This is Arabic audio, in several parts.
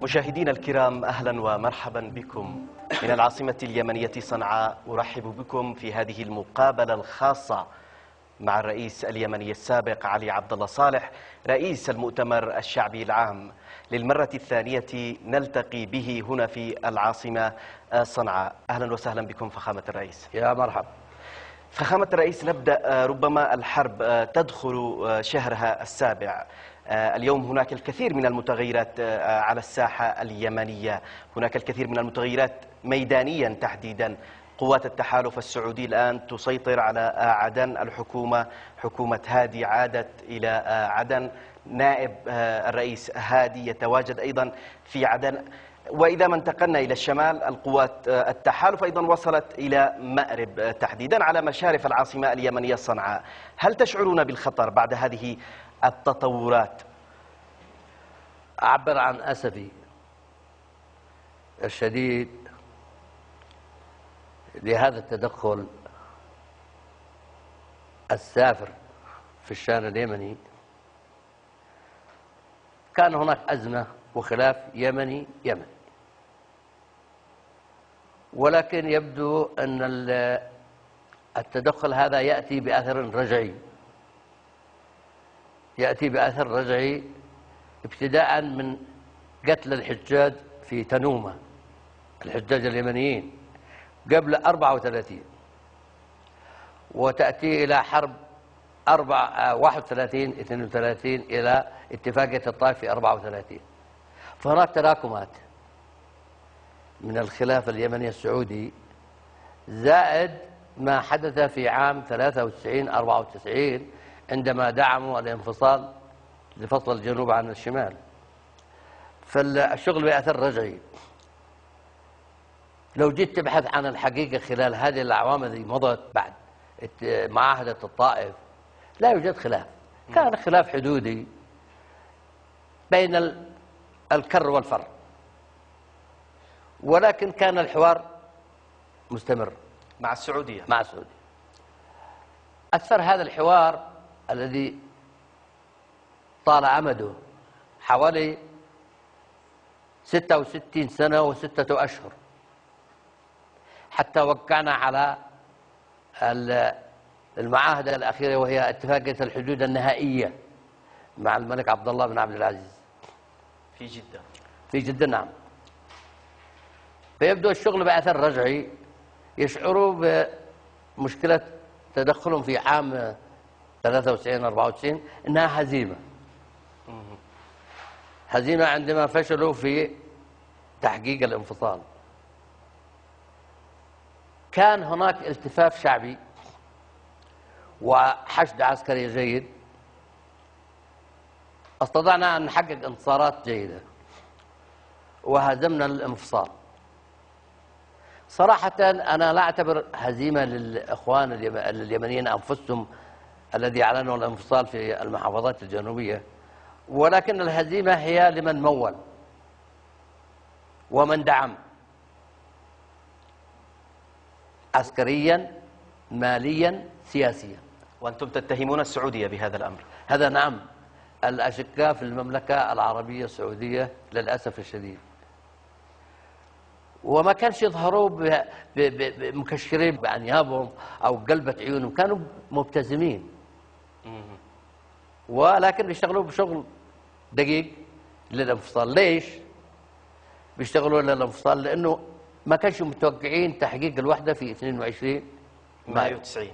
مشاهدينا الكرام، أهلا ومرحبا بكم من العاصمة اليمنية صنعاء. أرحب بكم في هذه المقابلة الخاصة مع الرئيس اليمني السابق علي عبد الله صالح رئيس المؤتمر الشعبي العام. للمرة الثانية نلتقي به هنا في العاصمة صنعاء. أهلا وسهلا بكم فخامة الرئيس. يا مرحبا فخامة الرئيس، نبدأ. ربما الحرب تدخل شهرها السابع. اليوم هناك الكثير من المتغيرات على الساحة اليمنية، هناك الكثير من المتغيرات ميدانيا تحديدا. قوات التحالف السعودي الآن تسيطر على عدن، حكومة هادي عادت إلى عدن، نائب الرئيس هادي يتواجد أيضا في عدن. وإذا ما انتقلنا إلى الشمال، القوات التحالف أيضا وصلت إلى مأرب تحديدا على مشارف العاصمة اليمنية صنعاء. هل تشعرون بالخطر بعد هذه التطورات؟ أعبر عن أسفي الشديد لهذا التدخل السافر في الشأن اليمني. كان هناك أزمة وخلاف يمني، ولكن يبدو أن التدخل هذا يأتي بأثر رجعي، ابتداء من قتل الحجاج في تنومة، الحجاج اليمنيين قبل 34، وتأتي إلى حرب 31-32 إلى اتفاقية الطائف في 34. فهناك تراكمات من الخلاف اليمني السعودي، زائد ما حدث في عام 93-94 عندما دعموا الانفصال لفصل الجنوب عن الشمال. فالشغل بأثر رجعي. لو جيت تبحث عن الحقيقة خلال هذه الأعوام التي مضت بعد معاهدة الطائف، لا يوجد خلاف. كان خلاف حدودي بين الكر والفر، ولكن كان الحوار مستمر مع السعودية. أثر هذا الحوار الذي طال أمده حوالي 66 سنة و6 أشهر، حتى وقعنا على المعاهدة الأخيرة، وهي اتفاقية الحدود النهائية مع الملك عبد الله بن عبد العزيز في جدة. نعم. فيبدو الشغل بأثر رجعي. يشعروا بمشكلة تدخلهم في عام 93-94 إنها هزيمة عندما فشلوا في تحقيق الانفصال. كان هناك التفاف شعبي وحشد عسكري جيد، استطعنا أن نحقق انتصارات جيدة وهزمنا الانفصال. صراحة أنا لا أعتبر هزيمة للإخوان اليمنيين أنفسهم الذي أعلنوا الانفصال في المحافظات الجنوبية، ولكن الهزيمة هي لمن مول ومن دعم عسكريا، ماليا، سياسيا. وأنتم تتهمون السعودية بهذا الأمر؟ هذا نعم. الأشقاء في المملكة العربية السعودية للأسف الشديد، وما كانش يظهروا مكشرين بأنيابهم أو قلبة عيونهم، كانوا مبتسمين، ولكن بيشتغلوا بشغل دقيق للانفصال. ليش بيشتغلوا للانفصال؟ لأنه ما كانش متوقعين تحقيق الوحدة في 22 مايو 90.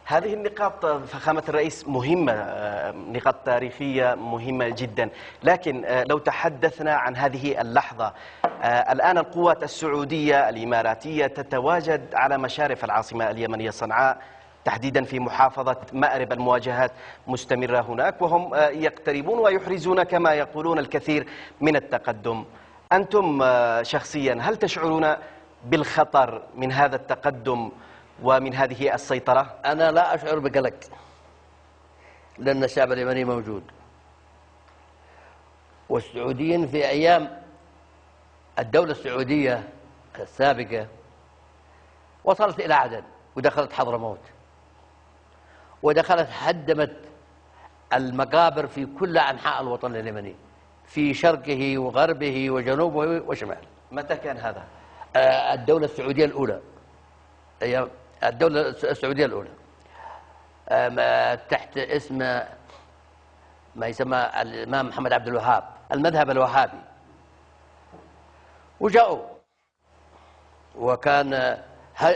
هذه النقاط فخامة الرئيس مهمة، نقاط تاريخية مهمة جدا. لكن لو تحدثنا عن هذه اللحظة، الآن القوات السعودية الإماراتية تتواجد على مشارف العاصمة اليمنية صنعاء، تحديدا في محافظة مأرب. المواجهات مستمرة هناك، وهم يقتربون ويحرزون كما يقولون الكثير من التقدم. أنتم شخصيا هل تشعرون بالخطر من هذا التقدم ومن هذه السيطرة؟ أنا لا أشعر بقلق، لأن الشعب اليمني موجود، والسعوديين في أيام الدولة السعودية السابقة وصلت إلى عدن ودخلت حضرموت ودخلت هدمت المقابر في كل أنحاء الوطن اليمني، في شرقه وغربه وجنوبه وشماله. متى كان هذا؟ الدولة السعودية الأولى، هي الدولة السعودية الأولى تحت اسم ما يسمى الإمام محمد عبد الوهاب، المذهب الوهابي. وجاءوا وكان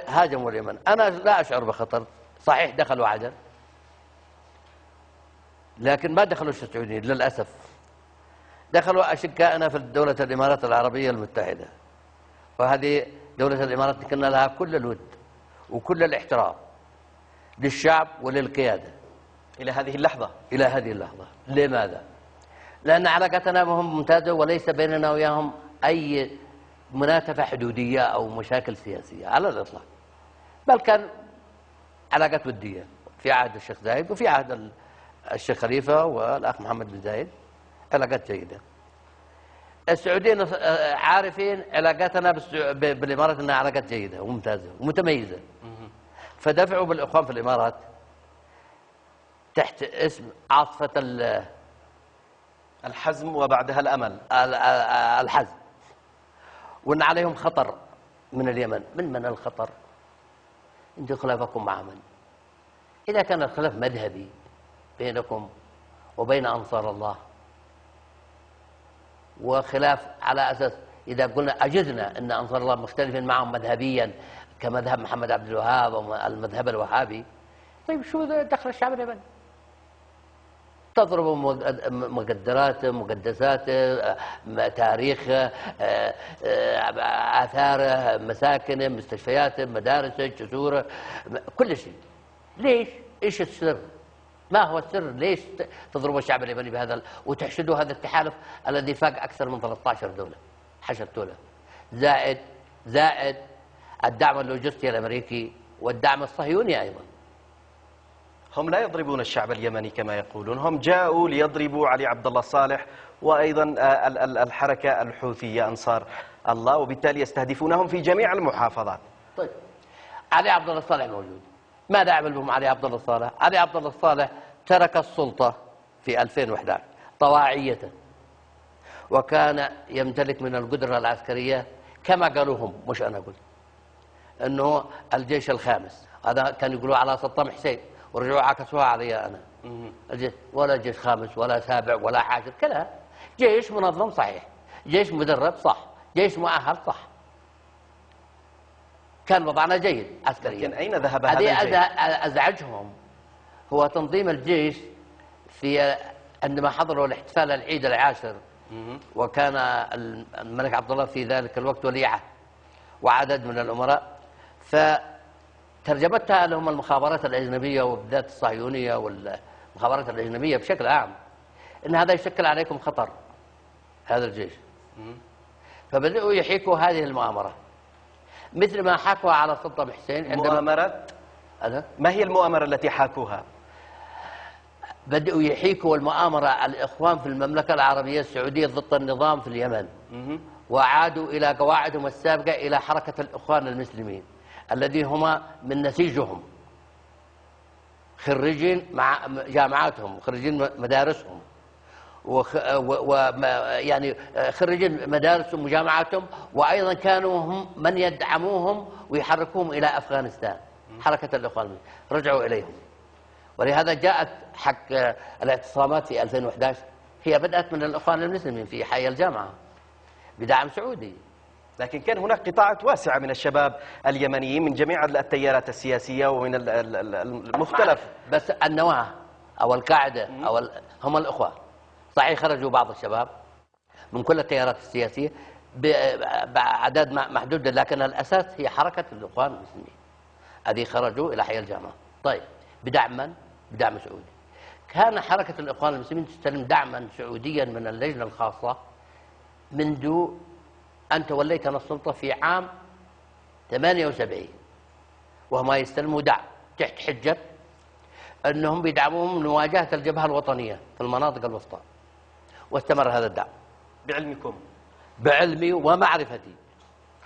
هاجموا اليمن. أنا لا أشعر بخطر، صحيح دخلوا عدن لكن ما دخلوا السعوديين للأسف، دخلوا أشقائنا في دولة الإمارات العربية المتحدة، وهذه دولة الإمارات كنا لها كل الود وكل الاحترام للشعب وللقيادة إلى هذه اللحظة. إلى هذه اللحظة. لماذا؟ لأن علاقتنا بهم ممتازة وليس بيننا وياهم أي منافسة حدودية أو مشاكل سياسية على الإطلاق، بل كان علاقات ودية في عهد الشيخ زايد وفي عهد الشيخ خليفة والأخ محمد بن زايد، علاقات جيدة. السعوديين عارفين علاقاتنا بالإمارات أنها علاقات جيدة وممتازة ومتميزة، فدفعوا بالإخوان في الإمارات تحت اسم عاصفة الحزم وبعدها الأمل. الحزم، وأن عليهم خطر من اليمن. من الخطر؟ أنتم خلافكم مع من؟ إذا كان الخلاف مذهبي بينكم وبين أنصار الله، وخلاف على أساس إذا قلنا أجزنا أن أنصار الله مختلفين معهم مذهبيا كمذهب محمد عبد الوهاب أو المذهب الوهابي، طيب شو دخل الشعب اليمني؟ تضربوا مقدراته، مقدساته، تاريخه، آثاره، مساكنه، مستشفياته، مدارسه، جسوره، كل شيء. ليش؟ ايش السر؟ ما هو السر؟ ليش تضربوا الشعب اليمني بهذا وتحشدوا هذا التحالف الذي فاق اكثر من 13 دوله، 10 دول، زائد الدعم اللوجستي الامريكي والدعم الصهيوني ايضا. هم لا يضربون الشعب اليمني كما يقولون، هم جاءوا ليضربوا علي عبد الله صالح وأيضا الحركة الحوثية أنصار الله، وبالتالي يستهدفونهم في جميع المحافظات. طيب علي عبد الله صالح موجود، ماذا عمل بهم علي عبد الله صالح؟ علي عبد الله صالح ترك السلطة في 2011 طواعية، وكان يمتلك من القدرة العسكرية كما قالوا هم، مش أنا قلت، أنه الجيش الخامس. هذا كان يقولوا على صدام حسين ورجعوا عكسوها علي أنا. ولا جيش خامس ولا سابع ولا عاشر، كلها جيش منظم صحيح، جيش مدرب صح، جيش مؤهل صح، كان وضعنا جيد عسكريا. لكن أين ذهب هذا الجيش؟ أزعجهم هو تنظيم الجيش في عندما حضروا الاحتفال العيد العاشر، وكان الملك عبد الله في ذلك الوقت ولي عهد وعدد من الأمراء، فترجمتها لهم المخابرات الأجنبية وبالذات الصهيونية والمخابرات الأجنبية بشكل عام إن هذا يشكل عليكم خطر، هذا الجيش. فبدأوا يحيكوا هذه المؤامرة مثل ما حكوا على صدام حسين. عندما مؤامرة؟ ما هي المؤامرة التي حاكوها؟ بدأوا يحيكوا المؤامرة الإخوان في المملكة العربية السعودية ضد النظام في اليمن، وعادوا إلى قواعدهم السابقة إلى حركة الإخوان المسلمين الذي هما من نسيجهم، خريجين مع جامعاتهم وخريجين مدارسهم يعني خريجين مدارسهم وجامعاتهم، وأيضا كانوا هم من يدعموهم ويحركوهم إلى أفغانستان، حركة الإخوان رجعوا إليهم. ولهذا جاءت حق الاعتصامات في 2011 هي بدأت من الإخوان المسلمين في حي الجامعة بدعم سعودي. لكن كان هناك قطاعات واسعة من الشباب اليمنيين من جميع التيارات السياسية ومن المختلف، بس النواة أو القاعدة أو هم الإخوان. صحيح خرجوا بعض الشباب من كل التيارات السياسية بأعداد محدودة، لكن الأساس هي حركة الإخوان المسلمين هذه خرجوا إلى حي الجامعة. طيب بدعم من؟ بدعم سعودي. كان حركة الإخوان المسلمين تستلم دعما سعوديا من اللجنة الخاصة منذ أن توليت أنا السلطة في عام 78، وهم يستلموا دعم تحت حجة أنهم بيدعموهم لمواجهة الجبهة الوطنية في المناطق الوسطى، واستمر هذا الدعم. بعلمكم؟ بعلمي ومعرفتي.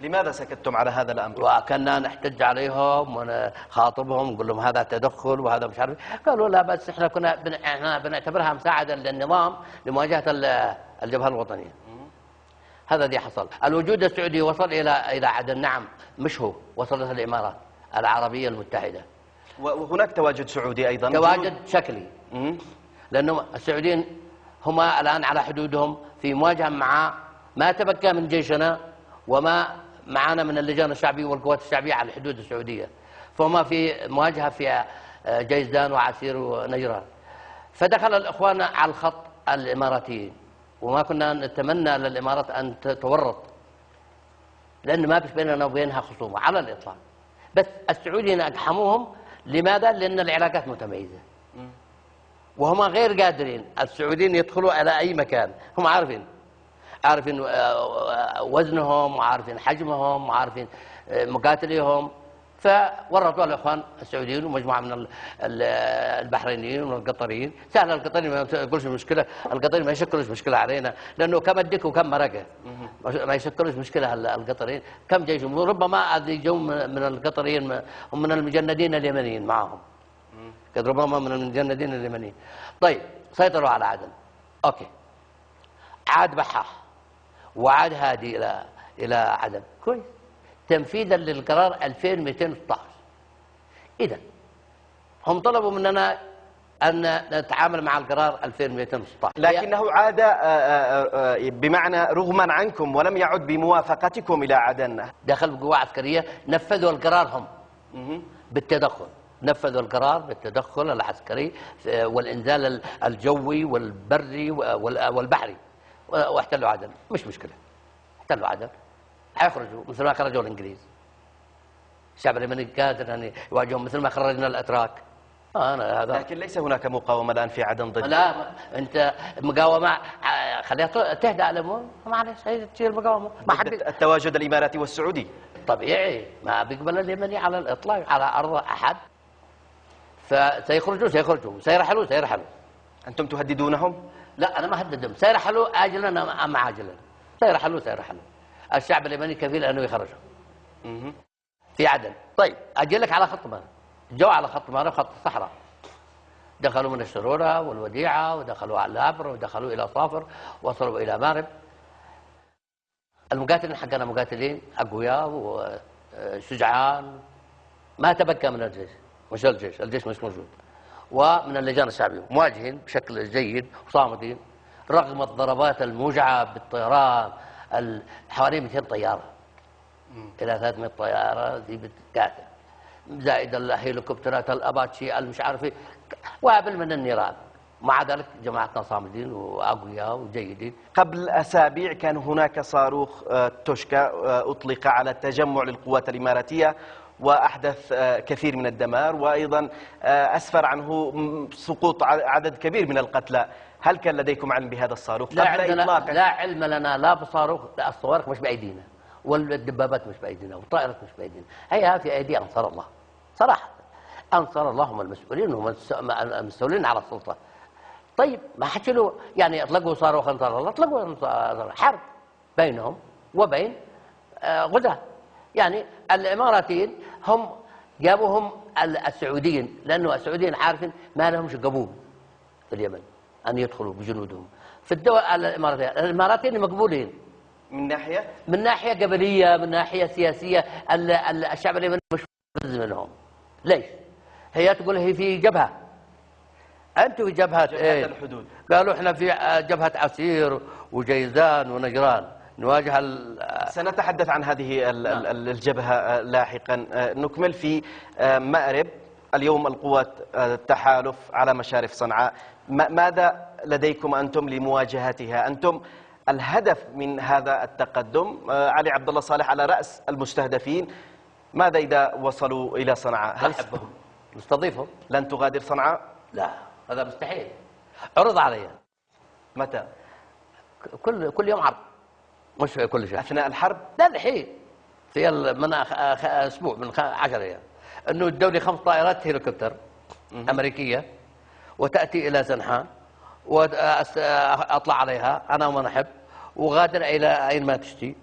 لماذا سكتتم على هذا الأمر؟ وكنا نحتج عليهم ونخاطبهم نقول لهم هذا تدخل وهذا مش عارف. قالوا لا بس احنا بنعتبرها مساعده للنظام لمواجهه الجبهه الوطنيه. هذا اللي حصل. الوجود السعودي وصل الى عدن، نعم، مش هو، وصلت الامارات العربيه المتحده. وهناك تواجد سعودي ايضا، تواجد شكلي، لانه السعوديين هم الان على حدودهم في مواجهه مع ما تبقى من جيشنا وما معنا من اللجان الشعبيه والقوات الشعبيه على الحدود السعوديه، فهم في مواجهه في جيزان وعسير ونجران. فدخل الاخوان على الخط الاماراتيين، وما كنا نتمنى للامارات ان تتورط، لان ما فيش بيننا وبينها خصومه على الاطلاق. بس السعوديين اقحموهم. لماذا؟ لان العلاقات متميزه، وهم غير قادرين السعوديين يدخلوا الى اي مكان. هم عارفين وزنهم وعارفين حجمهم وعارفين مقاتليهم، فورطوا الاخوان السعوديين ومجموعه من البحرينيين والقطريين. سهل، القطريين ما يقولش مشكله، القطريين ما يشكلوش مشكله علينا، لانه كم الدك وكم مرقه، ما يشكلوش مشكله القطريين. كم جيشهم، ربما اللي جو من القطريين هم من المجندين اليمنيين معهم، قد ربما من المجندين اليمنيين. طيب سيطروا على عدن، اوكي، عاد بحاح وعاد هادي الى عدن، كويس، تنفيذا للقرار 2216. إذا هم طلبوا مننا أن نتعامل مع القرار 2216، لكنه عاد بمعنى رغما عنكم ولم يعد بموافقتكم إلى عدن. دخل بقوة عسكرية، نفذوا القرار هم بالتدخل، نفذوا القرار بالتدخل العسكري والإنزال الجوي والبري والبحري، واحتلوا عدن. مش مشكلة، احتلوا عدن، حيخرجوا مثل ما خرجوا الانجليز. الشعب اليمني قادر ان يواجههم مثل ما خرجنا الاتراك. هذا لكن ليس هناك مقاومه الان في عدن ضد. لا، انت مقاومه خليها تهدأ على الامور، معلش هي تصير مقاومه. ما حد التواجد الاماراتي والسعودي طبيعي، ما بيقبل اليمني على الاطلاق على ارض احد. سيخرجوا، سيرحلوا. انتم تهددونهم؟ لا، انا ما هددهم، سيرحلوا اجلا ام عاجلا، سيرحلوا. الشعب اليمني كفيل انه يخرجوا في عدن. طيب اجي لك على خط مارب، جو على خط مارب، خط الصحراء، دخلوا من الشروره والوديعه ودخلوا على الابر ودخلوا الى صافر، وصلوا الى مارب. المقاتلين حقنا مقاتلين اقوياء وشجعان، ما تبكى من الجيش، مش الجيش مش موجود، ومن اللجان الشعبيه مواجهين بشكل جيد وصامدين رغم الضربات الموجعه بالطيران. حوالي 200 طياره الى 300 طياره ذي بتقاتل، زائد الهليكوبترات الاباتشي المش عارف ايه، وابل من النيران. مع ذلك جماعتنا صامدين واقوياء وجيدين. قبل اسابيع كان هناك صاروخ توشكا اطلق على تجمع للقوات الاماراتيه واحدث كثير من الدمار، وايضا اسفر عنه سقوط عدد كبير من القتلى. هل كان لديكم علم بهذا الصاروخ لا علم لنا، لا بصاروخ، لا، الصواريخ مش بايدينا، والدبابات مش بايدينا، والطائرات مش بايدينا، هي في ايدي انصار الله. صراحه انصار الله هم المسؤولين، هم المستولين على السلطه. طيب ما حكوا يعني اطلقوا صاروخ انصار الله، اطلقوا حرب بينهم وبين غزاة. يعني الاماراتيين هم جابوهم السعوديين، لانه السعوديين عارفين ما لهمش قبول في اليمن ان يدخلوا بجنودهم في الدول الاماراتيه. الاماراتيين مقبولين من ناحيه قبليه، من ناحيه سياسيه. الشعب اليمني مش منهم. ليش؟ هي تقول هي في جبهه، انتم في جبهه ايه؟ الحدود. قالوا احنا في جبهه عسير وجيزان ونجران نواجه سنتحدث عن هذه الجبهه لاحقا. نكمل في مأرب. اليوم القوات التحالف على مشارف صنعاء، ماذا لديكم أنتم لمواجهتها؟ أنتم الهدف من هذا التقدم. علي عبد الله صالح على رأس المستهدفين. ماذا إذا وصلوا إلى صنعاء؟ هل نحبهم نستضيفهم؟ لن تغادر صنعاء؟ لا، هذا مستحيل. عرض علي. متى؟ كل يوم عرض، مش كل شهر. أثناء الحرب؟ لا، الحين في من أسبوع، من 10 أيام، أنه ادوا لي 5 طائرات هليكوبتر أمريكية وتأتي إلى سنحان وأطلع عليها أنا ومن أحب، وغادر إلى أين ما تشتي،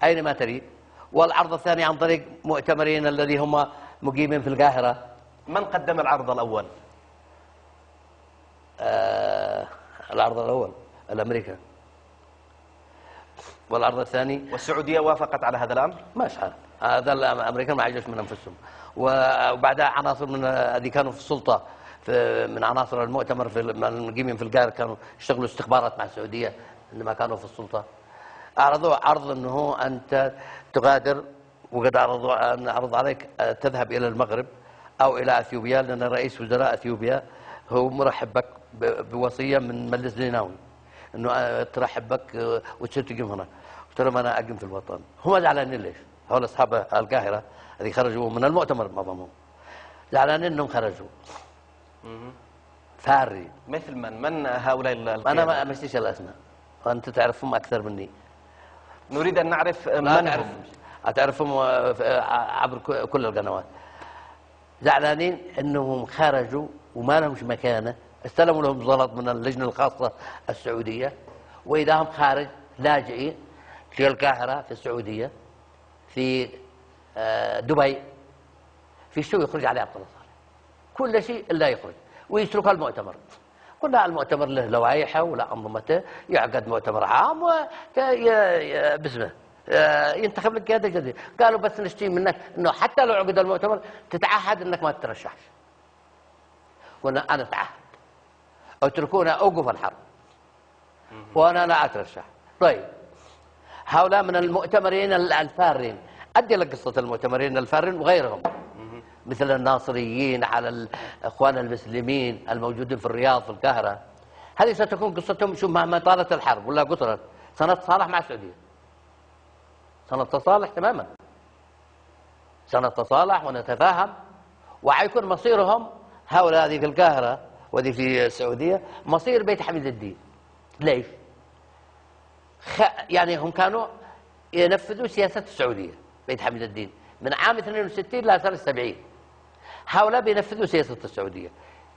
أين ما تريد، والعرض الثاني عن طريق مؤتمرين الذي هم مقيمين في القاهرة. من قدم العرض الأول؟ العرض الأول الأمريكان، والعرض الثاني والسعودية وافقت على هذا الأمر؟ مش عارف، هذا الأمريكان ما عجبش من أنفسهم. وبعدها عناصر من اللي كانوا في السلطة من عناصر المؤتمر المقيمين في القاهرة كانوا يشتغلوا استخبارات مع السعودية لما كانوا في السلطة. أعرضوا عرض أنه أنت تغادر، وقد عرض عليك تذهب إلى المغرب أو إلى أثيوبيا، لأن رئيس وزراء أثيوبيا هو مرحب بك بوصية من مجلس زيناوي أنه ترحب بك وتصير تقيم هنا. قلت لهم أنا أقيم في الوطن. هم زعلانين ليش؟ هؤلاء أصحاب القاهرة اللي خرجوا من المؤتمر معظمهم زعلانين أنهم خرجوا. فاري مثل من هؤلاء القيادة؟ أنا ما أمشيش الأسماء، وأنت تعرفهم أكثر مني. نريد أن نعرف من هم. أتعرفهم عبر كل القنوات. زعلانين أنهم خرجوا وما لهمش مكانة، استلموا لهم زلط من اللجنة الخاصة السعودية، وإذا هم خارج لاجئين في القاهرة في السعودية، في دبي، في شو يخرج عليه عبد الله صالح كل شيء إلا يخرج ويترك المؤتمر. قلنا المؤتمر له لوائحه ولا أنظمته، يعقد مؤتمر عام باسمه ينتخب لك قيادة جديدة. قالوا بس نشتي منك انه حتى لو عقد المؤتمر تتعهد انك ما تترشحش. قلنا انا اتعهد، اتركونا اوقف الحرب وانا لا اترشح. طيب هؤلاء من المؤتمرين الفارين، ادي لك قصة المؤتمرين الفارين وغيرهم مثل الناصريين على الاخوان المسلمين الموجودين في الرياض في القاهرة. هذه ستكون قصتهم شو مهما طالت الحرب ولا قصرت، سنتصالح مع السعودية، سنتصالح تماما، سنتصالح ونتفاهم، وحيكون مصيرهم هؤلاء هذه في القاهرة وهذه في السعودية مصير بيت حميد الدين. ليش؟ يعني هم كانوا ينفذوا سياسة السعودية بيت حميد الدين من عام 62 إلى سنة 70. هؤلاء بينفذوا سياسة السعودية.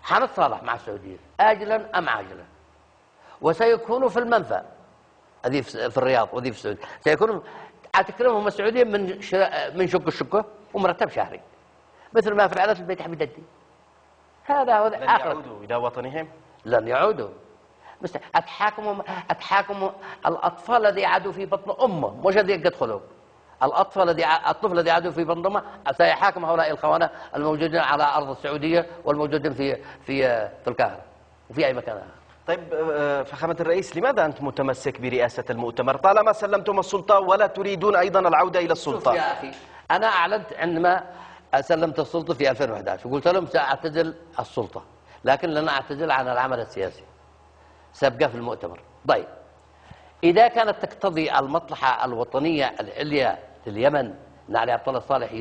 حنتصالح مع السعودية آجلا أم عاجلا، وسيكونوا في المنفى هذه في الرياض وهذه في السعودية، سيكونوا تكرمهم السعودية من شق الشقة ومرتب شهري مثل ما فعلت في بيت حميد الدين. هذا هو لن يعودوا إلى وطنهم؟ لن يعودوا. أتحاكموا الأطفال الذي عادوا في بطن أمه، مش الذي يدخلوا. الطفل الذي عادوا في بطن أمه سيحاكم هؤلاء الخونة الموجودين على أرض السعودية والموجودين في القاهرة وفي أي مكان آخر. طيب فخامة الرئيس، لماذا أنت متمسك برئاسة المؤتمر طالما سلمتم السلطة ولا تريدون أيضا العودة إلى السلطة؟ شوف يا أخي، أنا أعلنت عندما سلمت السلطة في 2011 وقلت لهم سأعتزل السلطة، لكن لن أعتزل عن العمل السياسي، سأبقى في المؤتمر. طيب إذا كانت تقتضي المصلحة الوطنية العليا لليمن أن علي عبد الله صالح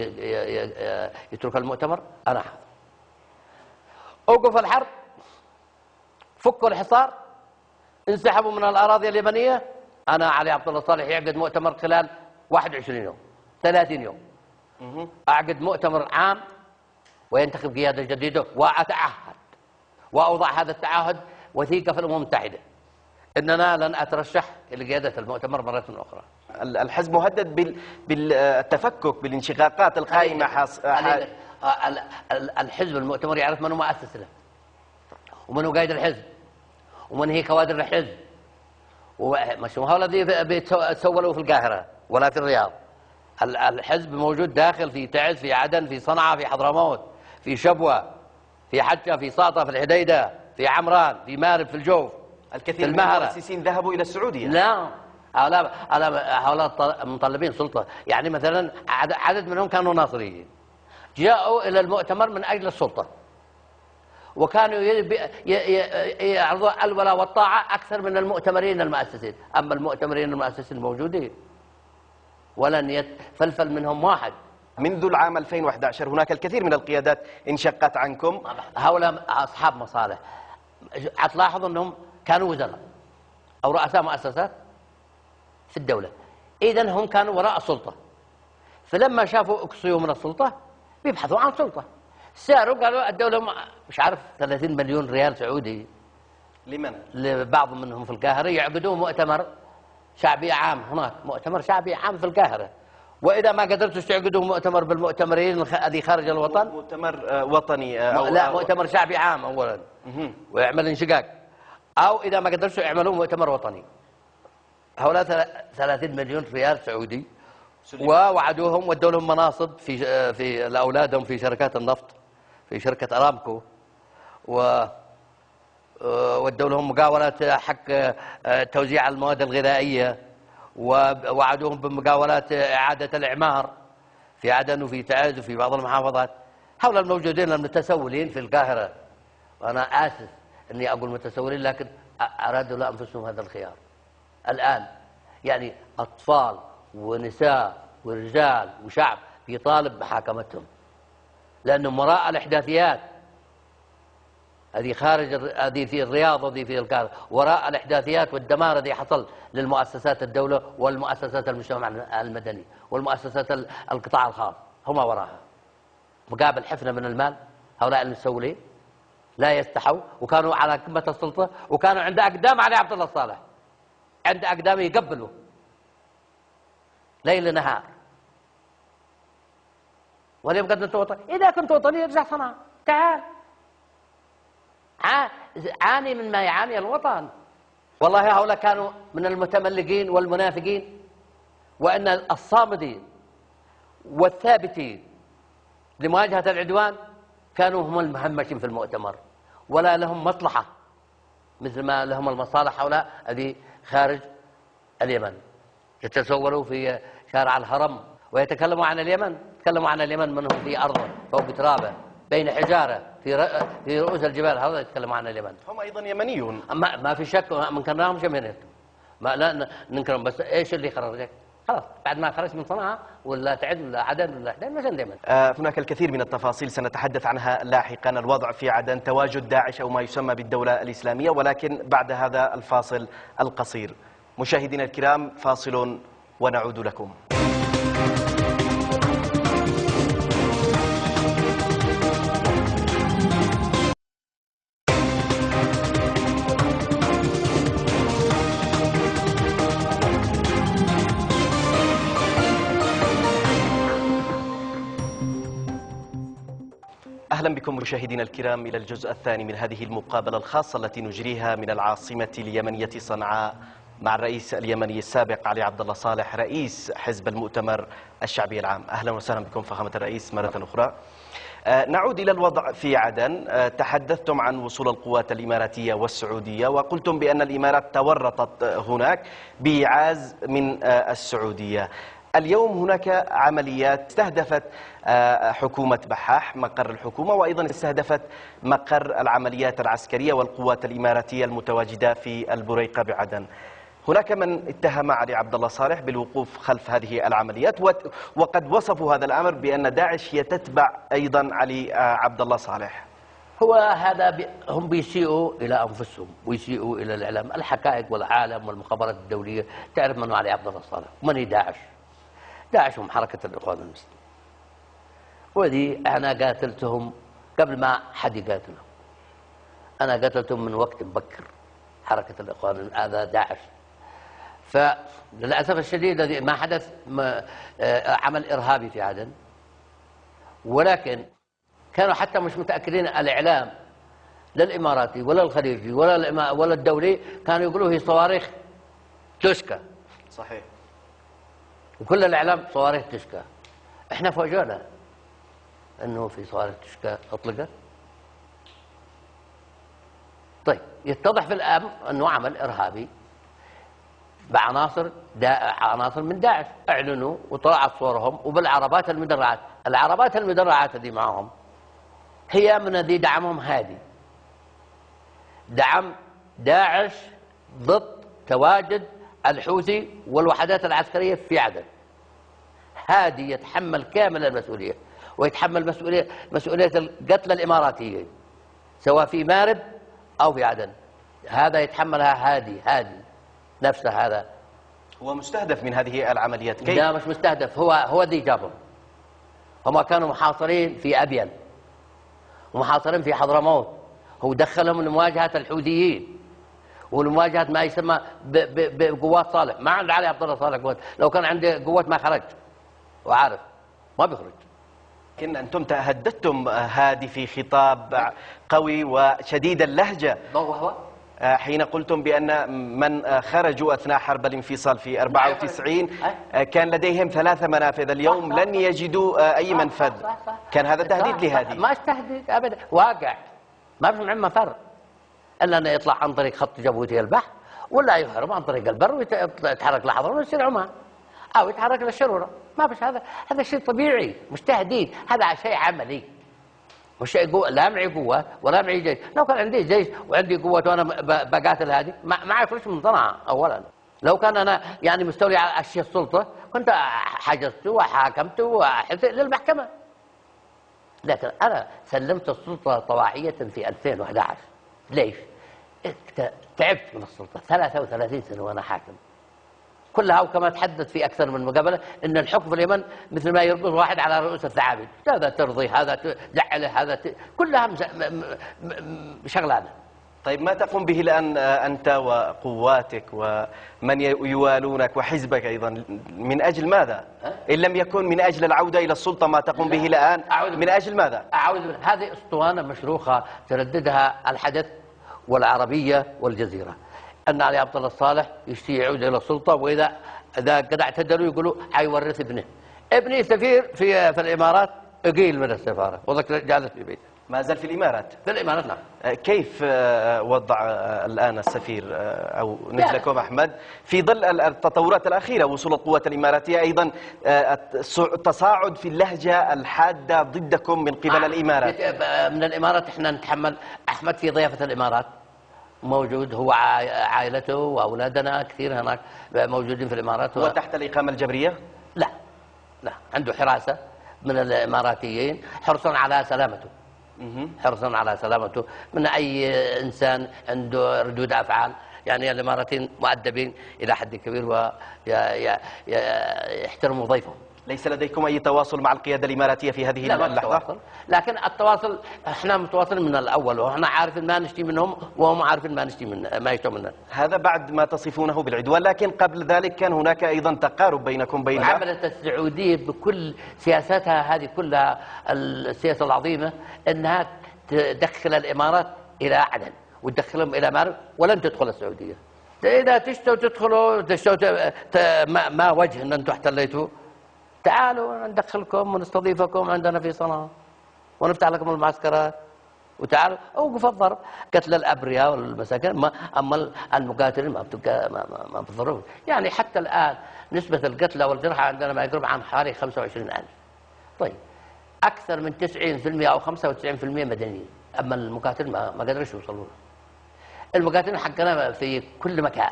يترك المؤتمر، أنا حاضر. أوقف الحرب، فكوا الحصار، انسحبوا من الأراضي اليمنية، أنا علي عبد الله صالح يعقد مؤتمر خلال 21 يوم 30 يوم، أعقد مؤتمر عام وينتخب قيادة جديدة، وأتعهد وأوضع هذا التعهد وثيقة في الأمم المتحدة أننا لن أترشح لقيادة المؤتمر مرة أخرى. الحزب مهدد بالتفكك بالانشقاقات القائمة الحزب المؤتمر يعرف من هو مؤسس له ومن هو قائد الحزب ومن هي كوادر الحزب، مش هو الذي بيتسولوا في القاهرة ولا في الرياض. الحزب موجود داخل في تعز، في عدن، في صنعاء، في حضرموت، في شبوة، في حجة، في ساطة، في الحديدة، في عمران، في مارب، في الجوف، الكثير من المؤسسين ذهبوا إلى السعودية. لا، هؤلاء مطلبين سلطة. يعني مثلا عدد منهم كانوا ناصريين جاءوا إلى المؤتمر من أجل السلطة، وكانوا يعرضوا الولاء والطاعة أكثر من المؤتمرين المؤسسين. أما المؤتمرين المؤسسين الموجودين ولن يتفلفل منهم واحد. منذ العام 2011 هناك الكثير من القيادات انشقت عنكم. هؤلاء أصحاب مصالح. هتلاحظوا أنهم كانوا وزراء أو رؤساء مؤسسات في الدولة، إذن هم كانوا وراء السلطة، فلما شافوا أقصيوا من السلطة بيبحثوا عن سلطة. ساروا قالوا الدولة مش عارف 30 مليون ريال سعودي لمن؟ لبعض منهم في القاهرة يعقدوا مؤتمر شعبي عام هناك، مؤتمر شعبي عام في القاهرة، واذا ما قدرتوا تعقدوا مؤتمر بالمؤتمرين هذه خارج الوطن، مؤتمر وطني لا مؤتمر شعبي عام اولا ويعمل انشقاق، او اذا ما قدرتوا يعملوا مؤتمر وطني. هؤلاء 30 مليون ريال سعودي، ووعدوهم ودوا لهم مناصب في لاولادهم في شركات النفط، في شركه ارامكو، ودوا لهم مقاولات حق توزيع المواد الغذائيه، ووعدوهم بمقاولات اعاده الاعمار في عدن وفي تعز وفي بعض المحافظات. هؤلاء الموجودين المتسولين في القاهره، وانا اسف اني اقول متسولين، لكن ارادوا لانفسهم هذا الخيار. الان يعني اطفال ونساء ورجال وشعب يطالب بمحاكمتهم، لانهم وراء الاحداثيات هذه خارج، هذه في الرياض وهذه في القاهره، وراء الاحداثيات والدمار الذي حصل للمؤسسات الدوله والمؤسسات المجتمع المدني والمؤسسات القطاع الخاص، هم وراها مقابل حفنه من المال. هؤلاء المسؤولين لا يستحوا، وكانوا على قمه السلطه، وكانوا عند اقدام علي عبد الله صالح، عند اقدامه يقبلوا ليل نهار. واليوم قد انت وطني، اذا كنت وطني ارجع صنعاء، تعال عاني من ما يعاني الوطن. والله هؤلاء كانوا من المتملقين والمنافقين، وان الصامدين والثابتين لمواجهه العدوان كانوا هم المهمشين في المؤتمر، ولا لهم مصلحه مثل ما لهم المصالح هؤلاء الذي خارج اليمن. يتصوروا في شارع الهرم ويتكلموا عن اليمن، يتكلموا عن اليمن من هم في ارضه فوق ترابه بين حجاره في رؤوس الجبال، هذا يتكلموا عن اليمن. هم ايضا يمنيون، ما في شك، ما انكرناهم جميعا، ما لا ننكرهم، بس ايش اللي خرجك؟ خلاص بعد ما خرجت من صنعاء ولا تعد ولا عدن ولا حدين مشان اليمن. هناك الكثير من التفاصيل سنتحدث عنها لاحقا، الوضع في عدن، تواجد داعش او ما يسمى بالدوله الاسلاميه، ولكن بعد هذا الفاصل القصير. مشاهدينا الكرام، فاصل ونعود لكم. أهلا بكم مشاهدينا الكرام إلى الجزء الثاني من هذه المقابلة الخاصة التي نجريها من العاصمة اليمنية صنعاء مع الرئيس اليمني السابق علي عبد الله صالح رئيس حزب المؤتمر الشعبي العام. أهلا وسهلا بكم فخامة الرئيس مرة أخرى. نعود إلى الوضع في عدن. تحدثتم عن وصول القوات الإماراتية والسعودية، وقلتم بأن الإمارات تورطت هناك بإيعاز من السعودية. اليوم هناك عمليات استهدفت حكومة بحاح، مقر الحكومة، وأيضا استهدفت مقر العمليات العسكرية والقوات الإماراتية المتواجدة في البريقة بعدن. هناك من اتهم علي عبد الله صالح بالوقوف خلف هذه العمليات، وقد وصفوا هذا الأمر بأن داعش هي تتبع أيضا علي عبد الله صالح. هو هذا هم بيسيئوا إلى أنفسهم ويسيئوا إلى الإعلام. الحقائق والعالم والمخابرات الدولية تعرف من هو علي عبد الله صالح ومن هي داعش. داعش هم حركة الإخوان المسلمين، ودي أنا قاتلتهم قبل ما حد يقاتلهم. أنا قاتلتهم من وقت مبكر، حركة الإخوان هذا داعش. فللأسف الشديد الذي ما حدث عمل إرهابي في عدن، ولكن كانوا حتى مش متأكدين. الإعلام لا الإماراتي ولا الخليجي ولا الدولي كانوا يقولوا هي صواريخ توشكا. صحيح. وكل الإعلام صواريخ توشكا. إحنا فوجئنا أنه في صواريخ توشكا أطلقت. طيب يتضح في الأمر أنه عمل إرهابي بعناصر من داعش، اعلنوا وطلعت صورهم وبالعربات المدرعات. العربات المدرعات هذه معهم هي من الذي دعمهم هادي، دعم داعش ضد تواجد الحوثي والوحدات العسكرية في عدن. هادي يتحمل كامل المسؤولية، ويتحمل مسؤولية القتل الإماراتيين سواء في مارب أو في عدن. هذا يتحملها هادي نفسه. هذا هو مستهدف من هذه العمليات. كيف؟ لا مش مستهدف، هو اللي جابهم. هم كانوا محاصرين في أبين ومحاصرين في حضرموت، هو دخلهم لمواجهة الحوثيين ولمواجهة ما يسمى بقوات صالح. ما عند علي عبد الله صالح قوات، لو كان عنده قوات ما خرج. وعارف ما بيخرج. لكن أنتم تهددتم هادي في خطاب قوي وشديد اللهجة وهو حين قلتم بأن من خرجوا أثناء حرب الانفصال في 94 كان لديهم 3 منافذ، اليوم لن يجدوا أي منفذ. كان هذا تهديد لهادي؟ ما تهديد أبدا، واقع. ما في معهم مفر إلا أنه يطلع عن طريق خط جيبوتي البحر، ولا يهرب عن طريق البر ويتحرك لحضر ويصير عمان، أو يتحرك للشرورة. ما فيش. هذا شيء طبيعي، مش تهديد، هذا شيء عملي. مش قوة، لا معي قوة ولا معي جيش. لو كان عندي جيش وعندي قوة وأنا بقاتل هذه معي فلوس من صنعاء. أولا لو كان أنا يعني مستولي على أشياء السلطة كنت حجزته وحاكمته وحلت للمحكمة. لكن أنا سلمت السلطة طواعية في 2011. ليش؟ تعبت من السلطة 33 سنة وأنا حاكم كلها. وكما تحدث في أكثر من مقابلة أن الحكم في اليمن مثل ما يربط واحد على رؤوس الثعابين، هذا ترضي، هذا تزعله، هذا كلها شغلانة. طيب ما تقوم به الآن أنت وقواتك ومن يوالونك وحزبك أيضا من أجل ماذا؟ إن لم يكن من أجل العودة إلى السلطة، ما تقوم به الآن من أجل ماذا؟ هذه أسطوانة مشروخة ترددها الحدث والعربية والجزيرة، أن علي عبد الله الصالح يشتي يعود إلى السلطة، وإذا قد اعتدلوا يقولوا حيورث ابنه. ابني سفير في الإمارات، أقيل من السفارة وذكر جالس في بيته. ما زال في الإمارات؟ في الإمارات نعم. كيف وضع الآن السفير أو نجلكم أحمد في ظل التطورات الأخيرة، وصول القوات الإماراتية أيضا، التصاعد في اللهجة الحادة ضدكم من قبل الإمارات؟ من الإمارات احنا نتحمل. أحمد في ضيافة الإمارات موجود، هو عائلته وأولادنا كثير هناك موجودين في الإمارات. هو تحت الإقامة الجبرية؟ لا، عنده حراسة من الإماراتيين حرصا على سلامته. حرصا على سلامته من أي إنسان عنده ردود أفعال. يعني الإماراتيين مؤدبين إلى حد كبير ويحترموا ضيفهم. ليس لديكم أي تواصل مع القيادة الإماراتية في هذه اللحظة؟ لكن التواصل احنا متواصلين من الأول، واحنا عارفين ما نشتي منهم وهم عارفين ما يشتوا منا. هذا بعد ما تصفونه بالعدوان، لكن قبل ذلك كان هناك أيضا تقارب بينكم بين عملت السعودية بكل سياساتها هذه كلها، السياسة العظيمة أنها تدخل الإمارات إلى عدن وتدخلهم إلى مارب، ولن تدخل السعودية. إذا تشتوا تدخلوا ما وجه أن أنتم احتليتوا، تعالوا ندخلكم ونستضيفكم عندنا في صنعاء ونفتح لكم المعسكرات، وتعالوا اوقف الضرب. قتل الابرياء والمساكين، اما المقاتلين ما بتضربوا. يعني حتى الان نسبه القتلى والجرحى عندنا ما يقرب عن حوالي 25,000. طيب اكثر من 90% او 95% مدنيين، اما المقاتلين ما قدروش يوصلوا. المقاتلين حقنا في كل مكان،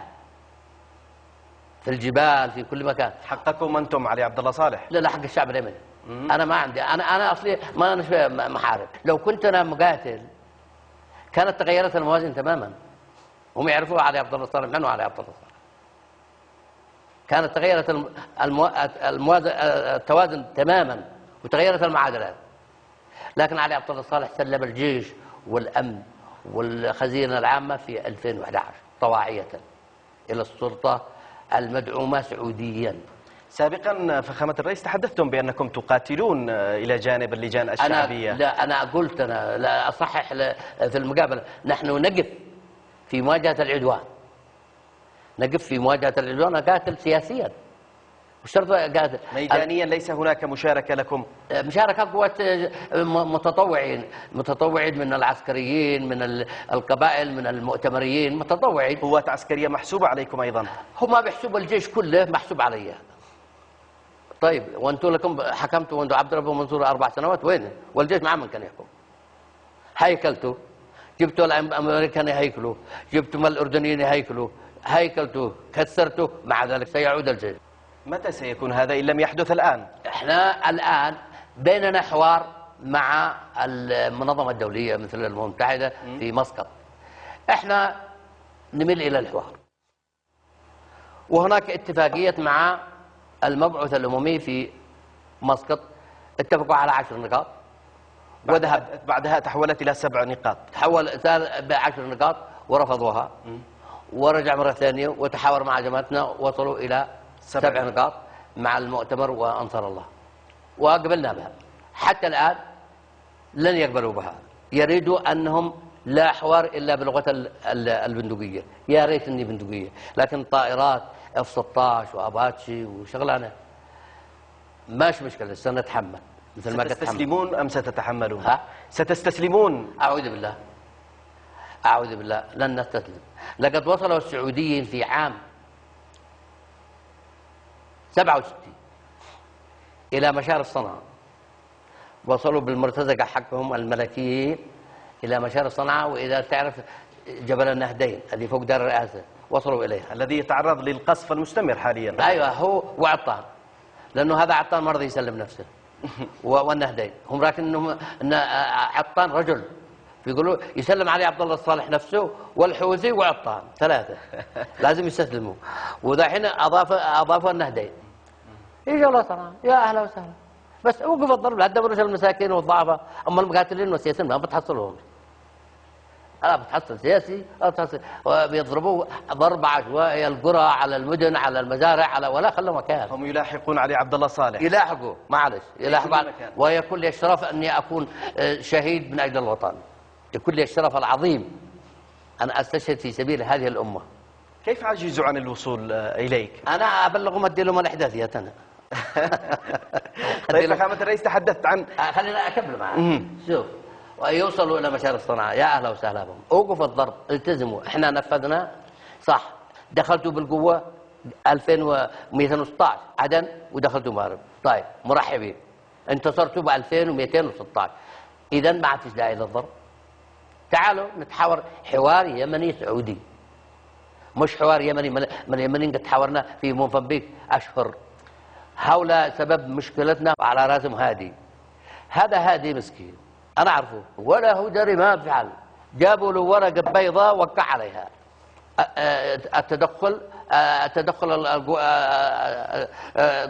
في الجبال، في كل مكان. حقكم أنتم علي عبد الله صالح؟ لا، حق الشعب اليمني. أنا ما عندي، أنا أصلي ما أنا محارب. لو كنت أنا مقاتل كانت تغيرت الموازين تماما. هم يعرفوا علي عبد الله صالح منو علي عبد الله صالح. كانت تغيرت التوازن تماما وتغيرت المعادلات. لكن علي عبد الله صالح سلم الجيش والأمن والخزينة العامة في 2011 طواعية إلى السلطة المدعومة سعوديا. سابقا فخامة الرئيس تحدثتم بأنكم تقاتلون إلى جانب اللجان الشعبية. أنا قلت، أنا لا أصحح في المقابلة، نحن نقف في مواجهة العدوان. نقف في مواجهة العدوان، نقاتل سياسيا مش شرط قاتل ميدانيا. ليس هناك مشاركة لكم؟ مشاركة قوات متطوعين من العسكريين، من القبائل، من المؤتمريين، متطوعين. قوات عسكرية محسوبة عليكم أيضا؟ هم بيحسب الجيش كله محسوب علي. طيب وانتم لكم حكمتوا، وانتم عبد الرب منصور 4 سنوات، وين؟ والجيش معاه من كان يحكم؟ هيكلتوا، جبتوا الامريكان يهيكلوا، جبتوا الاردنيين يهيكلوا، هيكلتوا، كسرتوا، مع ذلك سيعود الجيش. متى سيكون هذا إن لم يحدث الآن؟ احنا الآن بيننا حوار مع المنظمة الدولية مثل الأمم المتحدة في مسقط. احنا نميل إلى الحوار، وهناك اتفاقية مع المبعوث الأممي في مسقط، اتفقوا على 10 نقاط، وذهب بعدها تحولت إلى 7 نقاط. تحول ب10 نقاط ورفضوها، ورجع مرة ثانية وتحاور مع جماعتنا، وصلوا إلى 7 نقاط مع المؤتمر وأنصار الله. وقبلنا بها. حتى الآن لن يقبلوا بها، يريدوا أنهم لا حوار إلا بلغة البندقية. يا ريت إني بندقية، لكن طائرات F-16 وأباتشي وشغلانة ماش مشكلة، سنتحمل مثل ما ستستسلمون أم ستتحملون؟ ها؟ ستستسلمون. أعوذ بالله، أعوذ بالله، لن نستسلم. لقد وصلوا السعوديين في عام 67 إلى مشارف صنعاء، وصلوا بالمرتزقة حقهم الملكيين إلى مشارف صنعاء. وإذا تعرف جبل النهدين اللي فوق دار الرئاسة وصلوا إليها، الذي يتعرض للقصف المستمر حاليا. أيوة، هو وعطان، لأنه هذا عطان ما رضي يسلم نفسه والنهدين هم راكن إن عطان رجل، بيقولوا يسلم عليه عبد الله الصالح نفسه والحوثي وعطان، ثلاثة لازم يستسلموا. ودحين أضافوا النهدين. يجي الله صنعاء، يا أهلا وسهلا، بس اوقف الضرب، لا تدبروا المساكين والضعفاء. أما المقاتلين والسياسيين ما بتحصلهم، لا بتحصل سياسي، لا بتحصل. بيضربوا ضرب عشوائي القرى على المدن على المزارع على ولا خلوا مكان. هم يلاحقون علي عبد الله صالح، يلاحقوا معلش يلاحقوا، ويكون لي الشرف أني أكون شهيد من أجل الوطن. يكون لي الشرف العظيم أن أستشهد في سبيل هذه الأمة. كيف عجزوا عن الوصول إليك؟ أنا أبلغهم أدي لهم الإحداثيات أنا. طيب فخامة الرئيس تحدثت عن خلينا أكمل معك. شوف، ويوصلوا إلى مشارف صنعاء، يا أهلا وسهلا بهم. أوقف الضرب، التزموا، إحنا نفذنا صح. دخلتوا بالقوة 2216 عدن ودخلتوا مأرب، طيب مرحبين. انتصرتوا ب 2216، إذا ما عاد فيش داعي للضرب. تعالوا نتحاور حوار يمني سعودي، مش حوار يمني. من اليمنيين قد تحاورنا في موزمبيق أشهر. هؤلاء سبب مشكلتنا على راسهم هادي. هذا هادي مسكين أنا أعرفه ولا هو دري ما فعل. جابوا له ورقة بيضاء وقع عليها التدخل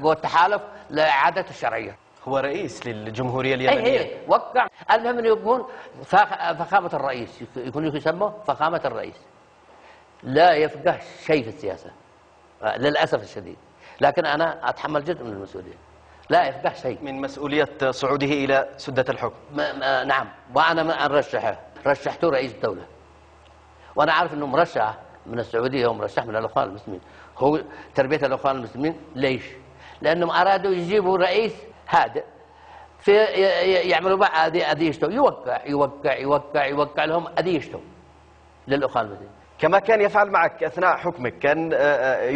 قوى التحالف لإعادة الشرعية. هو رئيس للجمهورية اليمنية. اي وقع. المهم يكون فخامة الرئيس، يكون يسمى فخامة الرئيس لا يفقه شيء في السياسة للأسف الشديد، لكن أنا أتحمل جزء من المسؤولية. لا يفقه شيء من مسؤولية صعوده إلى سدة الحكم. نعم، وأنا رشحته رئيس الدولة، وأنا عارف أنه مرشح من السعودية ومرشح من الأخوان المسلمين. هو تربية الأخوان المسلمين ليش؟ لأنهم أرادوا يجيبوا رئيس هادئ في يعملوا بقى أديشته، يوقع لهم أديشته للأخوان المسلمين، كما كان يفعل معك أثناء حكمك. كان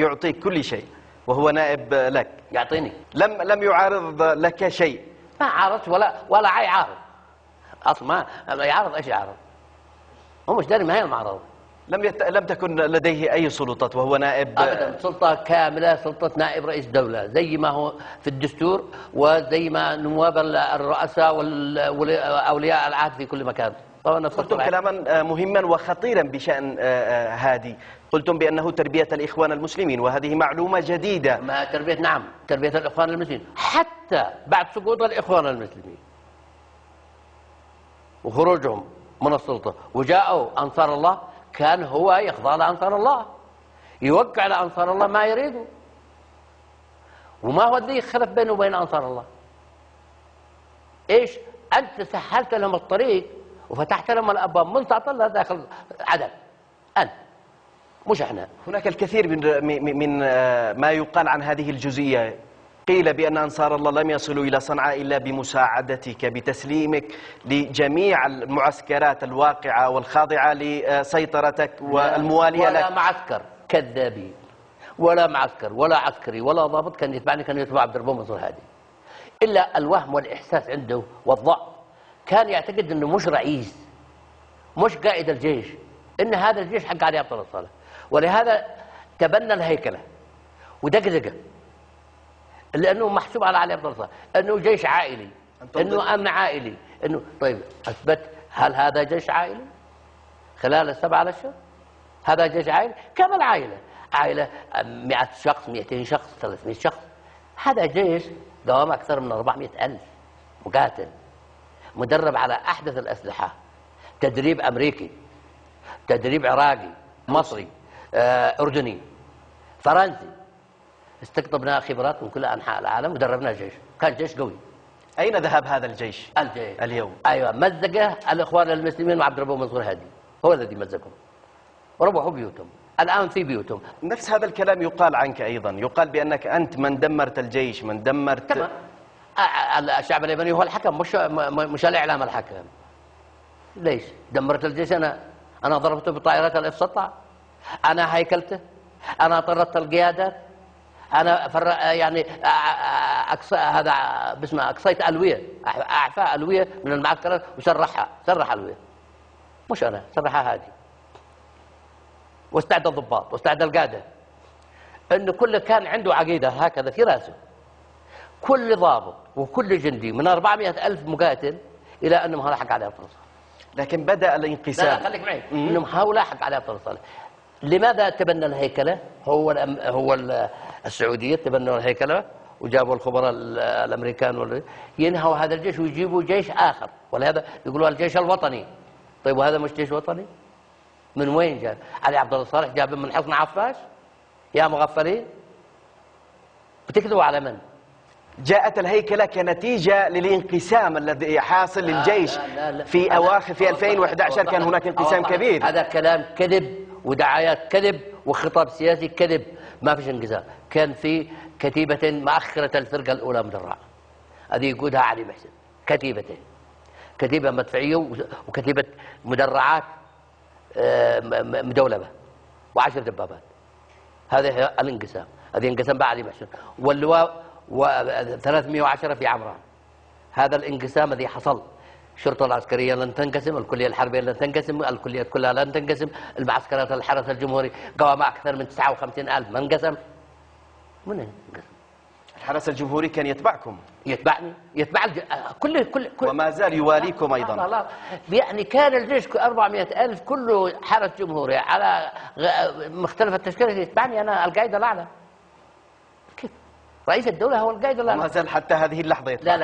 يعطيك كل شيء وهو نائب لك. يعطيني، لم يعارض لك شيء. ما عارض ولا يعارض أصلا. ما يعارض، إيش يعارض؟ هو مش داري ما هي المعارضة. لم تكن لديه أي سلطات وهو نائب. أبدا، سلطة كاملة، سلطة نائب رئيس دولة زي ما هو في الدستور، وزي ما نواب الرؤساء وأولياء العهد في كل مكان. طبعا قلتم كلاما مهما وخطيرا بشأن هادي، قلتم بأنه تربية الإخوان المسلمين، وهذه معلومة جديدة. ما تربية، نعم، تربية الإخوان المسلمين حتى بعد سقوط الإخوان المسلمين وخروجهم من السلطة وجاءوا أنصار الله، كان هو يخضع لأنصار الله، يوقع لأنصار الله ما يريده. وما هو الذي خلف بينه وبين أنصار الله؟ إيش؟ أنت سهلت لهم الطريق وفتحت لهم الأبواب من تعطل داخل عدن. أنت مش احنا. هناك الكثير من ما يقال عن هذه الجزئية. قيل بأن أنصار الله لم يصلوا إلى صنعاء إلا بمساعدتك، بتسليمك لجميع المعسكرات الواقعة والخاضعة لسيطرتك والموالية لك. ولا معسكر، كذابين، ولا معسكر ولا عسكري ولا ضابط كان يتبعني، كان يتبع عبد الربون منصور هادي. إلا الوهم والإحساس عنده والضعف. كان يعتقد أنه مش رئيس، مش قائد الجيش، إن هذا الجيش حق علي عبد الله صالح. ولهذا تبنى الهيكلة ودقدقه، لأنه محسوب على علي عبد الله صالح أنه جيش عائلي، أنه أمن عائلي، أنه طيب أثبت. هل هذا جيش عائلي خلال السبعة أشهر؟ هذا جيش عائلي؟ كم العائلة؟ عائلة 100 شخص، 200 شخص، 300 شخص. هذا جيش قوام أكثر من 400,000 مقاتل، مدرب على أحدث الأسلحة، تدريب أمريكي، تدريب عراقي، مصري، أردني، فرنسي. استقطبنا خبرات من كل أنحاء العالم ودربنا جيش. كان جيش قوي أين ذهب هذا الجيش اليوم؟ أيوة، مزقه الإخوان المسلمين وعبد الربه منصور هادي، هو الذي مزقهم وربحوا بيوتهم، الآن في بيوتهم. نفس هذا الكلام يقال عنك أيضا، يقال بأنك أنت من دمرت الجيش، من دمرت. تمام. الشعب اليمني هو الحكم، مش الإعلام الحكم. ليش؟ دمرت الجيش أنا ضربته بطائرات الاف 16، أنا هيكلته، أنا طردت القيادات، أنا يعني هذا باسمه أقصيت ألوية، أعفاء ألوية من المعسكرات وسرح ألوية، مش أنا، سرحها هادي. واستعد الضباط واستعد القادة، أنه كل كان عنده عقيدة هكذا في رأسه، كل ضابط وكل جندي من 400,000 مقاتل إلى أنهم لاحق عليه الفرصة. لكن بدأ الانقسام. لا خليك معي، أنهم هاو لاحق عليه الفرصة. لماذا تبنى الهيكلة؟ هو السعودية تبنوا الهيكلة وجابوا الخبراء الأمريكان ينهوا هذا الجيش ويجيبوا جيش آخر، ولهذا يقولوا الجيش الوطني. طيب وهذا مش جيش وطني؟ من وين جاب؟ علي عبد الله صالح جاب من حصن عفاش؟ يا مغفلين، بتكذبوا على من؟ جاءت الهيكلة كنتيجة للانقسام الذي حاصل للجيش. في أواخر في 2011 كان هناك انقسام كبير. هذا كلام كذب ودعايات كذب وخطاب سياسي كذب، ما فيش انقسام. كان في كتيبة مؤخرة الفرقة الأولى مدرعة، هذه يقودها علي محسن، كتيبتين، كتيبة مدفعية وكتيبة مدرعات مدولبة و10 دبابات. هذا الانقسام، هذه انقسام بعد علي محسن، واللواء و310 في عمران. هذا الانقسام الذي حصل. الشرطة العسكرية لن تنقسم، الكلية الحربية لن تنقسم، الكليات كلها لن تنقسم، المعسكرات الحرس الجمهوري قوام أكثر من 59,000 ما انقسم. من انقسم؟ الحرس الجمهوري كان يتبعكم. يتبعني، يتبع كل وما زال يواليكم أيضا. لا يعني كان الجيش 400,000 كله حرس جمهوري على مختلف التشكيلات يتبعني أنا، القائد الأعلى. كيف؟ رئيس الدولة هو القائد الأعلى. وما زال حتى هذه اللحظة يتبع.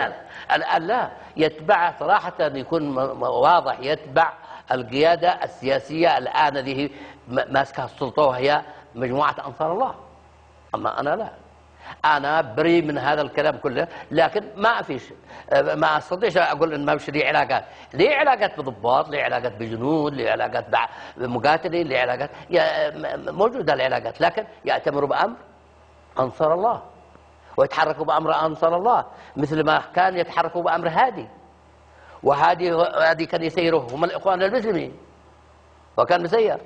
لا يتبع صراحة، يكون واضح، يتبع القيادة السياسية الآن هذه ماسكة السلطة وهي مجموعة أنصار الله. أما أنا لا، أنا بريء من هذا الكلام كله، لكن ما أستطيعش أقول إن ما فيش لي علاقات، لي علاقات بضباط، لي علاقات بجنود، لي علاقات بمقاتلين، لي علاقات موجودة العلاقات، لكن يأتمروا بأمر أنصار الله ويتحركوا بأمر أنصار الله، مثل ما كان يتحركوا بأمر هادي. وهادي كان يسيره هم الإخوان المسلمين، وكان مسير،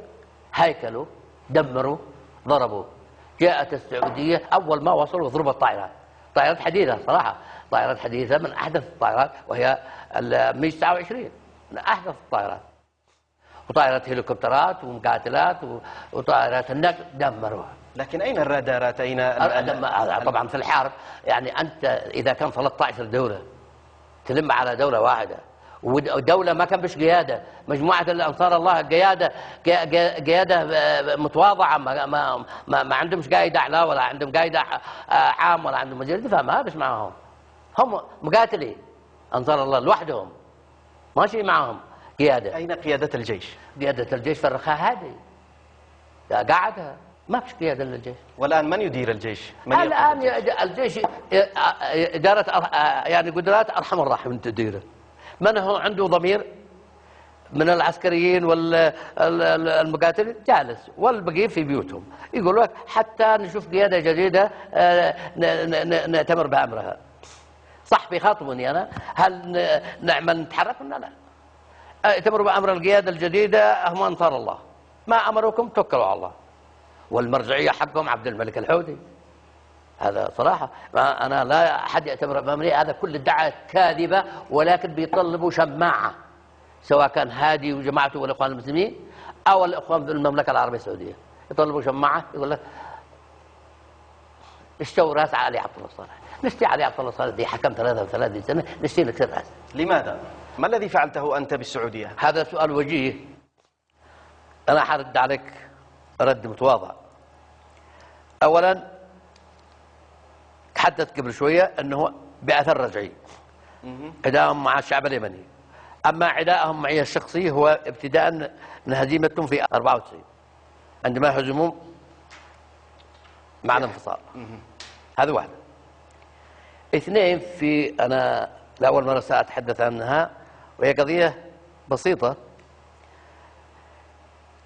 هيكلوا، دمروا، ضربوا. جاءت السعودية أول ما وصلوا ضربت طائرات حديثة، صراحة طائرات حديثة من أحدث الطائرات، وهي الميج 29 من أحدث الطائرات، وطائرات هليكوبترات ومقاتلات وطائرات النقل دمروها. لكن أين الرادارات؟ أين طبعا في الحرب، يعني أنت إذا كان 13 دولة تلم على دولة واحدة، ودولة ما كان بش قيادة، مجموعة الأنصار الله قيادة متواضعة، ما عندهمش قائد أعلى ولا عندهم قائد عام ولا عندهم وزير دفاع، ما بش معهم، هم مقاتلين أنصار الله لوحدهم، ماشي معهم قيادة. أين قيادة الجيش؟ قيادة الجيش فرخها هادي قاعدها، ما فيش قيادة للجيش. والآن من يدير الجيش؟ الآن الجيش إدارة يعني قدرات أرحم الراحمين تديره. من هو عنده ضمير من العسكريين والمقاتلين جالس، والبقية في بيوتهم، يقول لك حتى نشوف قيادة جديدة نأتمر بأمرها. صح بيخاطبوني أنا، هل نعمل نتحرك ولا لا؟ ائتمروا بأمر القيادة الجديدة هم أنصار الله، ما أمركم توكلوا على الله، والمرجعية حقهم عبد الملك الحوثي. هذا صراحة أنا لا أحد يأتمر بأمري، هذا كل الدعاية كاذبة، ولكن بيطلبوا شماعة، سواء كان هادي وجماعته والإخوان المسلمين أو الإخوان في المملكة العربية السعودية، يطلبوا شماعة، يقول لك اشتوا راس علي عبد الله صالح، نشتي علي عبد الله صالح دي حكم 33 سنة، نشتي نكسر راس. لماذا؟ ما الذي فعلته أنت بالسعودية؟ هذا سؤال وجيه، أنا حرد عليك رد متواضع. أولا تحدث قبل شوية أنه بأثر رجعي عداءهم مع الشعب اليمني، أما عداءهم معي الشخصي هو ابتداء من هزيمتهم في 94 عندما هزموا مع الانفصال. هذا واحد. اثنين، أنا لأول مرة سأتحدث عنها، وهي قضية بسيطة.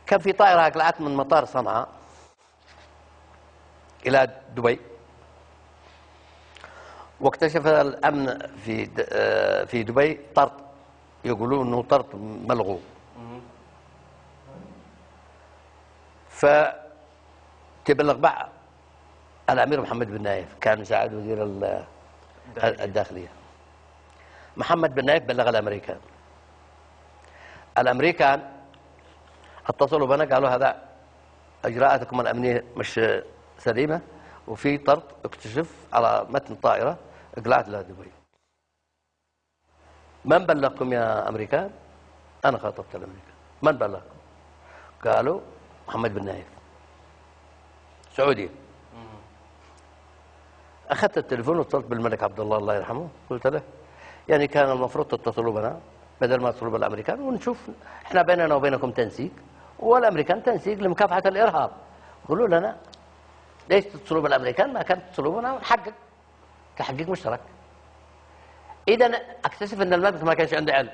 كان في طائرة أقلعت من مطار صنعاء إلى دبي، واكتشف الأمن في دبي طرد، يقولون أنه طرد ملغو. فتبلغ بقى الأمير محمد بن نايف، كان مساعد وزير الداخلية. محمد بن نايف بلغ الأمريكان اتصلوا بنا قالوا هذا إجراءاتكم الأمنية مش سليمة، وفي طرد اكتشف على متن طائرة اقلعت إلى دبي. من بلغكم يا أمريكان؟ أنا خاطبت الأمريكان. من بلغكم؟ قالوا محمد بن نايف سعودي. أخذت التليفون واتصلت بالملك عبد الله يرحمه، قلت له يعني كان المفروض تتصلوا بنا بدل ما تتصلوا بالأمريكان، ونشوف احنا بيننا وبينكم تنسيق، والأمريكان تنسيق لمكافحة الإرهاب. قولوا لنا ليش تتصلوا بالأمريكان؟ ما كانت تتصلوا بنا ونحقق تحقيق مشترك. إذا أكتشف أن الملك ما كانش عنده علم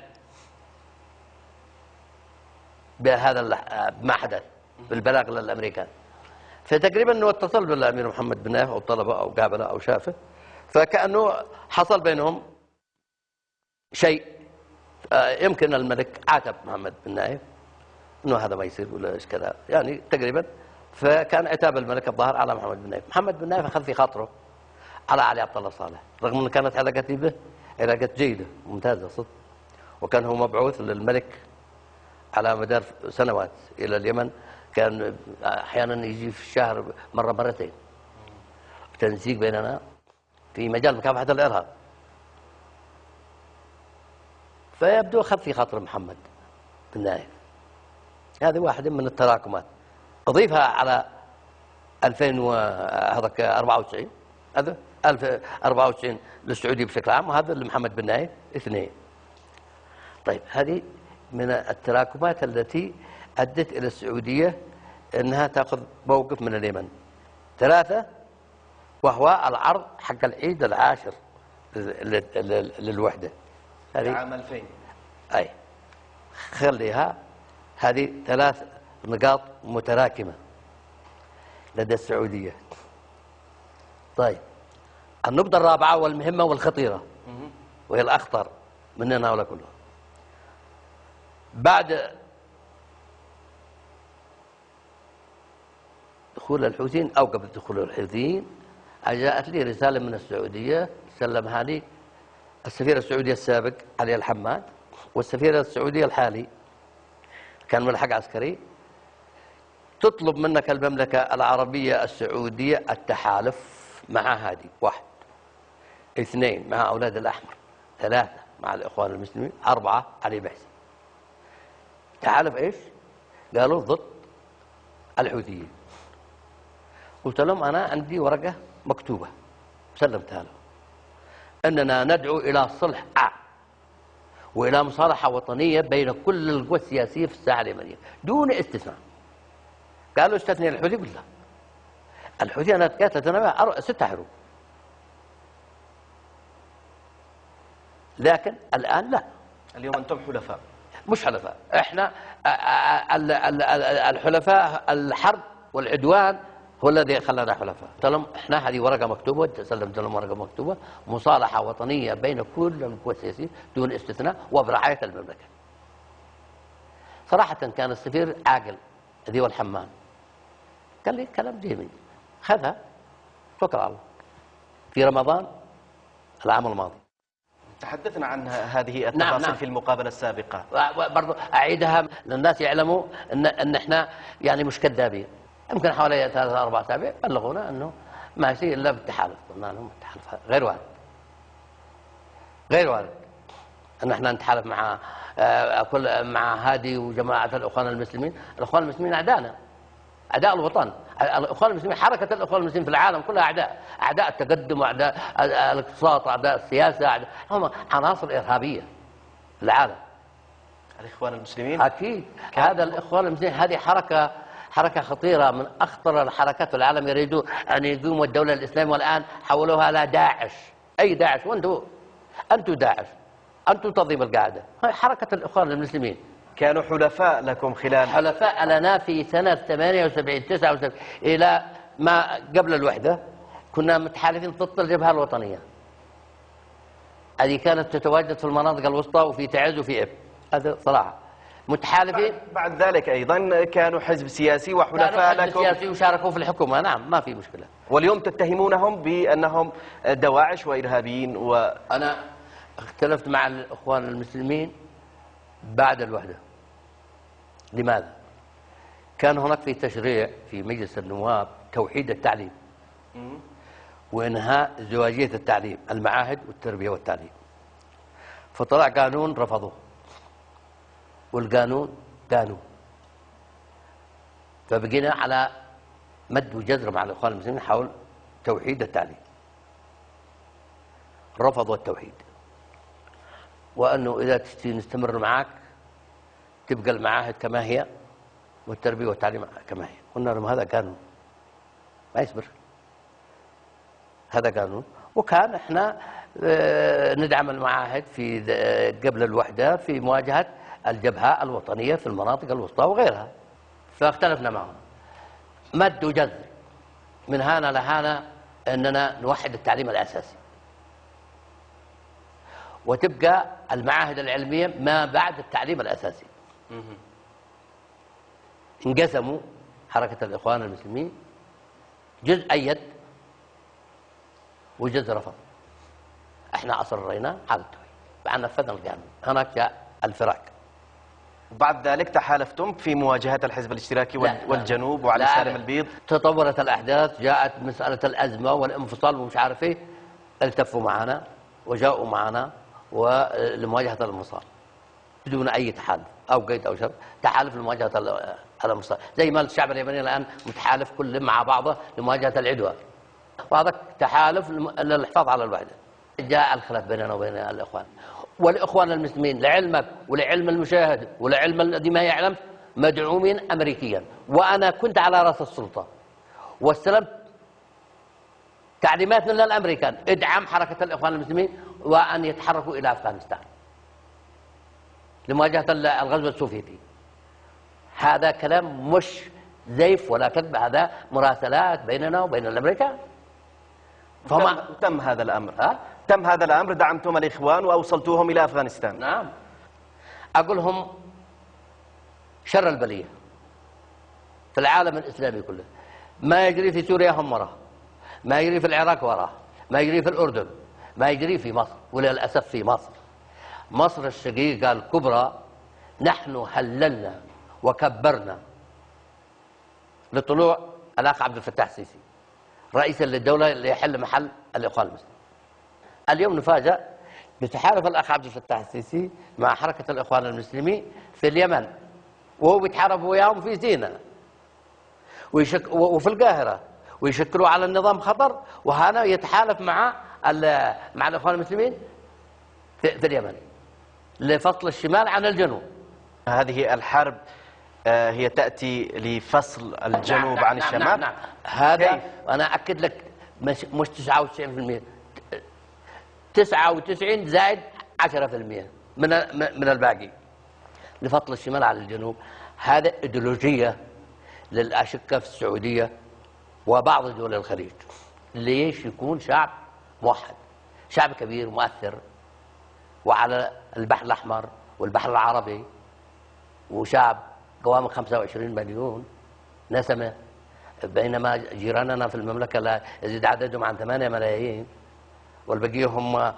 بهذا ما حدث بالبلاغ للأمريكان. فتقريبا انه اتصل بالامير محمد بن نايف او طلبه او قابله او شافه، فكانه حصل بينهم شيء. يمكن الملك عاتب محمد بن نايف انه هذا ما يصير ولا ايش كذا، يعني تقريبا. فكان عتاب الملك الظاهر على محمد بن نايف. محمد بن نايف اخذ في خاطره على علي عبد الله صالح، رغم ان كانت علاقتي به علاقات جيده ممتازه صدق، وكان هو مبعوث للملك على مدار سنوات الى اليمن، كان احيانا يجي في الشهر مره مرتين. تنسيق بيننا في مجال مكافحه الارهاب. فيبدو اخذ في خاطر محمد بن نايف. هذه واحده من التراكمات. اضيفها على 2094 هذا 1094 للسعوديه بشكل عام، وهذا لمحمد بن نايف 2. طيب هذه من التراكمات التي أدت إلى السعودية أنها تأخذ موقف من اليمن. 3 وهو العرض حق العيد العاشر للوحدة هذه عام 2000. أي خليها هذه 3 نقاط متراكمة لدى السعودية. طيب النقطة الرابعة والمهمة والخطيرة، وهي الأخطر مننا ولا كله. بعد دخول الحوثيين أو قبل دخول الحوثيين، جاءت لي رسالة من السعودية سلمها لي السفير السعودي السابق علي الحماد، والسفير السعودي الحالي كان ملحق عسكري، تطلب منك المملكة العربية السعودية التحالف مع هذه 1، 2 مع أولاد الأحمر، 3 مع الإخوان المسلمين، 4 علي بحسن. تحالف إيش؟ قالوا ضد الحوثيين. قلت لهم أنا عندي ورقة مكتوبة سلمتها لهم أننا ندعو إلى صلح عام وإلى مصالحة وطنية بين كل القوى السياسية في الساحة اليمنية دون استثناء. قالوا استثني الحوثي؟ قلت لا، الحوثي أنا تقاتلت أنا 6 حروب، لكن الآن لا. اليوم أنتم حلفاء. مش حلفاء، احنا الحلفاء الحرب والعدوان هو الذي خلانا حلفاء. قلت لهم احنا هذه ورقه مكتوبه، سلمت لهم ورقه مكتوبه، مصالحه وطنيه بين كل القوى السياسيه دون استثناء وبرعايه المملكه. صراحه كان السفير عاقل ذي الحمام، قال لي كلام جميل، خذها توكل على الله. في رمضان العام الماضي تحدثنا عن هذه التفاصيل. نعم. في المقابلة السابقة برضو أعيدها للناس يعلموا أن إحنا يعني مش كذابين. يمكن حوالي 3-4 أسابيع بلغونا أنه ما يصير إلا بالتحالف. قلنا لهم التحالف غير وارد، غير وارد أن إحنا نتحالف مع هادي وجماعة الإخوان المسلمين. الإخوان المسلمين أعداءنا، أعداء الوطن. الإخوان المسلمين، حركة الإخوان المسلمين في العالم كلها أعداء التقدم وأعداء الاقتصاد وأعداء السياسة، هم عناصر إرهابية في العالم. الإخوان المسلمين أكيد هذا الإخوان المسلمين هذه حركة خطيرة من أخطر الحركات في العالم. يريدوا أن يقوموا الدولة الإسلامية، والآن حولوها إلى داعش. أي داعش؟ وين هو؟ أنتم داعش، أنتم تنظيم القاعدة، هاي حركة الإخوان المسلمين. كانوا حلفاء لكم خلال حلفاء لنا في سنة 78 79 إلى ما قبل الوحدة، كنا متحالفين ضد الجبهة الوطنية. هذه كانت تتواجد في المناطق الوسطى وفي تعز وفي إب، هذا صراحة متحالفين. بعد ذلك أيضا كانوا حزب سياسي وحلفاء لكم، سياسي وشاركوا في الحكومة، نعم ما في مشكلة. واليوم تتهمونهم بأنهم دواعش وإرهابيين أنا اختلفت مع الإخوان المسلمين بعد الوحدة. لماذا؟ كان هناك في تشريع في مجلس النواب توحيد التعليم وإنهاء ازدواجية التعليم، المعاهد والتربية والتعليم. فطلع قانون رفضوه، والقانون قانون. فبقينا على مد وجزر مع الإخوان المسلمين حول توحيد التعليم. رفضوا التوحيد، وأنه إذا تشتي نستمر معك تبقى المعاهد كما هي والتربية والتعليم كما هي. قلنا لهم هذا قانون ما يصبر، هذا قانون. وكان احنا ندعم المعاهد في قبل الوحدة في مواجهة الجبهة الوطنية في المناطق الوسطى وغيرها. فاختلفنا معهم مد وجزر، من هنا لهنا أننا نوحد التعليم الأساسي، وتبقى المعاهد العلمية ما بعد التعليم الأساسي. انقسموا حركة الإخوان المسلمين، جزء أيد وجزء رفض. احنا أصرينا على التوحيد، بعد نفذنا القانون. هناك جاء الفراق. وبعد ذلك تحالفتم في مواجهة الحزب الاشتراكي والجنوب وعلي سالم البيض. تطورت الأحداث، جاءت مسألة الأزمة والانفصال ومش عارف ايه، التفوا معنا وجاءوا معنا ولمواجهة الانفصال بدون أي تحالف أو قيد أو شرط، تحالف لمواجهة الانفصال، زي ما الشعب اليمني الآن متحالف كل مع بعضه لمواجهة العدوان، وهذا تحالف للحفاظ على الوحدة. جاء الخلاف بيننا وبين الإخوان والإخوان المسلمين، لعلمك ولعلم المشاهد ولعلم الذي ما يعلم، مدعومين أمريكيا. وأنا كنت على رأس السلطة واستلمت تعليمات من الأمريكان ادعم حركة الإخوان المسلمين وأن يتحركوا إلى أفغانستان لمواجهة الغزو السوفيتي. هذا كلام مش زيف ولا كذب، هذا مراسلات بيننا وبين الأمريكان. تم هذا الأمر، تم هذا الأمر، دعمتم الإخوان وأوصلتوهم إلى أفغانستان. نعم. أقول لهم شر البلية في العالم الإسلامي كله، ما يجري في سوريا هم وراه، ما يجري في العراق وراه، ما يجري في الأردن، ما يجري في مصر، وللأسف في مصر. مصر الشقيقة الكبرى نحن هللنا وكبرنا لطلوع الأخ عبد الفتاح السيسي رئيسا للدولة اللي يحل محل الإخوان المسلمين. اليوم نفاجأ بتحالف الأخ عبد الفتاح السيسي مع حركة الإخوان المسلمين في اليمن، وهو بيتحارب وياهم في سيناء وفي القاهرة، ويشكلوا على النظام خطر، وهنا يتحالف مع الإخوان المسلمين في اليمن لفصل الشمال عن الجنوب. هذه الحرب هي تأتي لفصل الجنوب عن الشمال. نعم. هذا أنا أكد لك مش 99%، 99 زائد 10% من الباقي لفصل الشمال عن الجنوب. هذا إيديولوجية للأشقة في السعودية وبعض دول الخليج. ليش يكون شعب موحد، شعب كبير مؤثر وعلى البحر الأحمر والبحر العربي، وشعب قوامه 25 مليون نسمة، بينما جيراننا في المملكة لا يزيد عددهم عن 8 ملايين، والبقية هم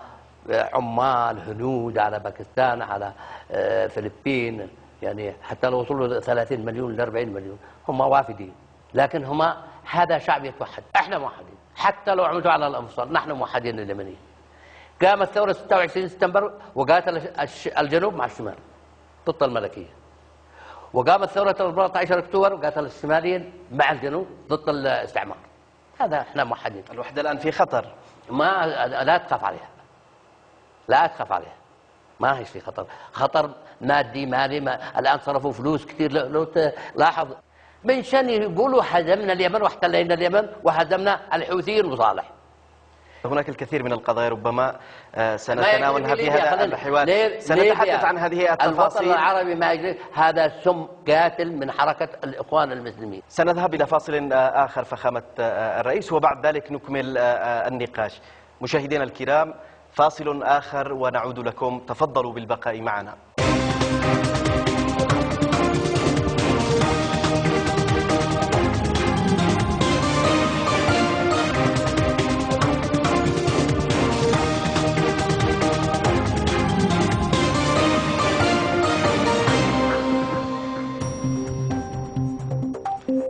عمال هنود على باكستان على فلبين، يعني حتى لو وصلوا 30 مليون ل 40 مليون هم وافدين. لكن هم هذا شعب يتوحد، احنا موحدين حتى لو عملوا على الانفصال، نحن موحدين اليمنيين. قامت ثورة 26 سبتمبر وقاتل الجنوب مع الشمال ضد الملكية، وقامت ثورة 14 أكتوبر وقاتل الشماليين مع الجنوب ضد الاستعمار. هذا احنا موحدين. الوحدة الآن في خطر، لا تخاف عليها، لا تخاف عليها، ما هي في خطر. خطر مادي مالي، الآن صرفوا فلوس كثير. لو تلاحظ من شان يقولوا هزمنا اليمن واحتلينا اليمن وهزمنا الحوثيين وصالح. هناك الكثير من القضايا ربما سنتناولها في هذا الحوار. سنتحدث عن هذه التفاصيل. الوطن العربي ما يجري هذا سم قاتل من حركة الإخوان المسلمين. سنذهب إلى فاصل آخر فخامة الرئيس، وبعد ذلك نكمل النقاش. مشاهدينا الكرام، فاصل آخر ونعود لكم، تفضلوا بالبقاء معنا.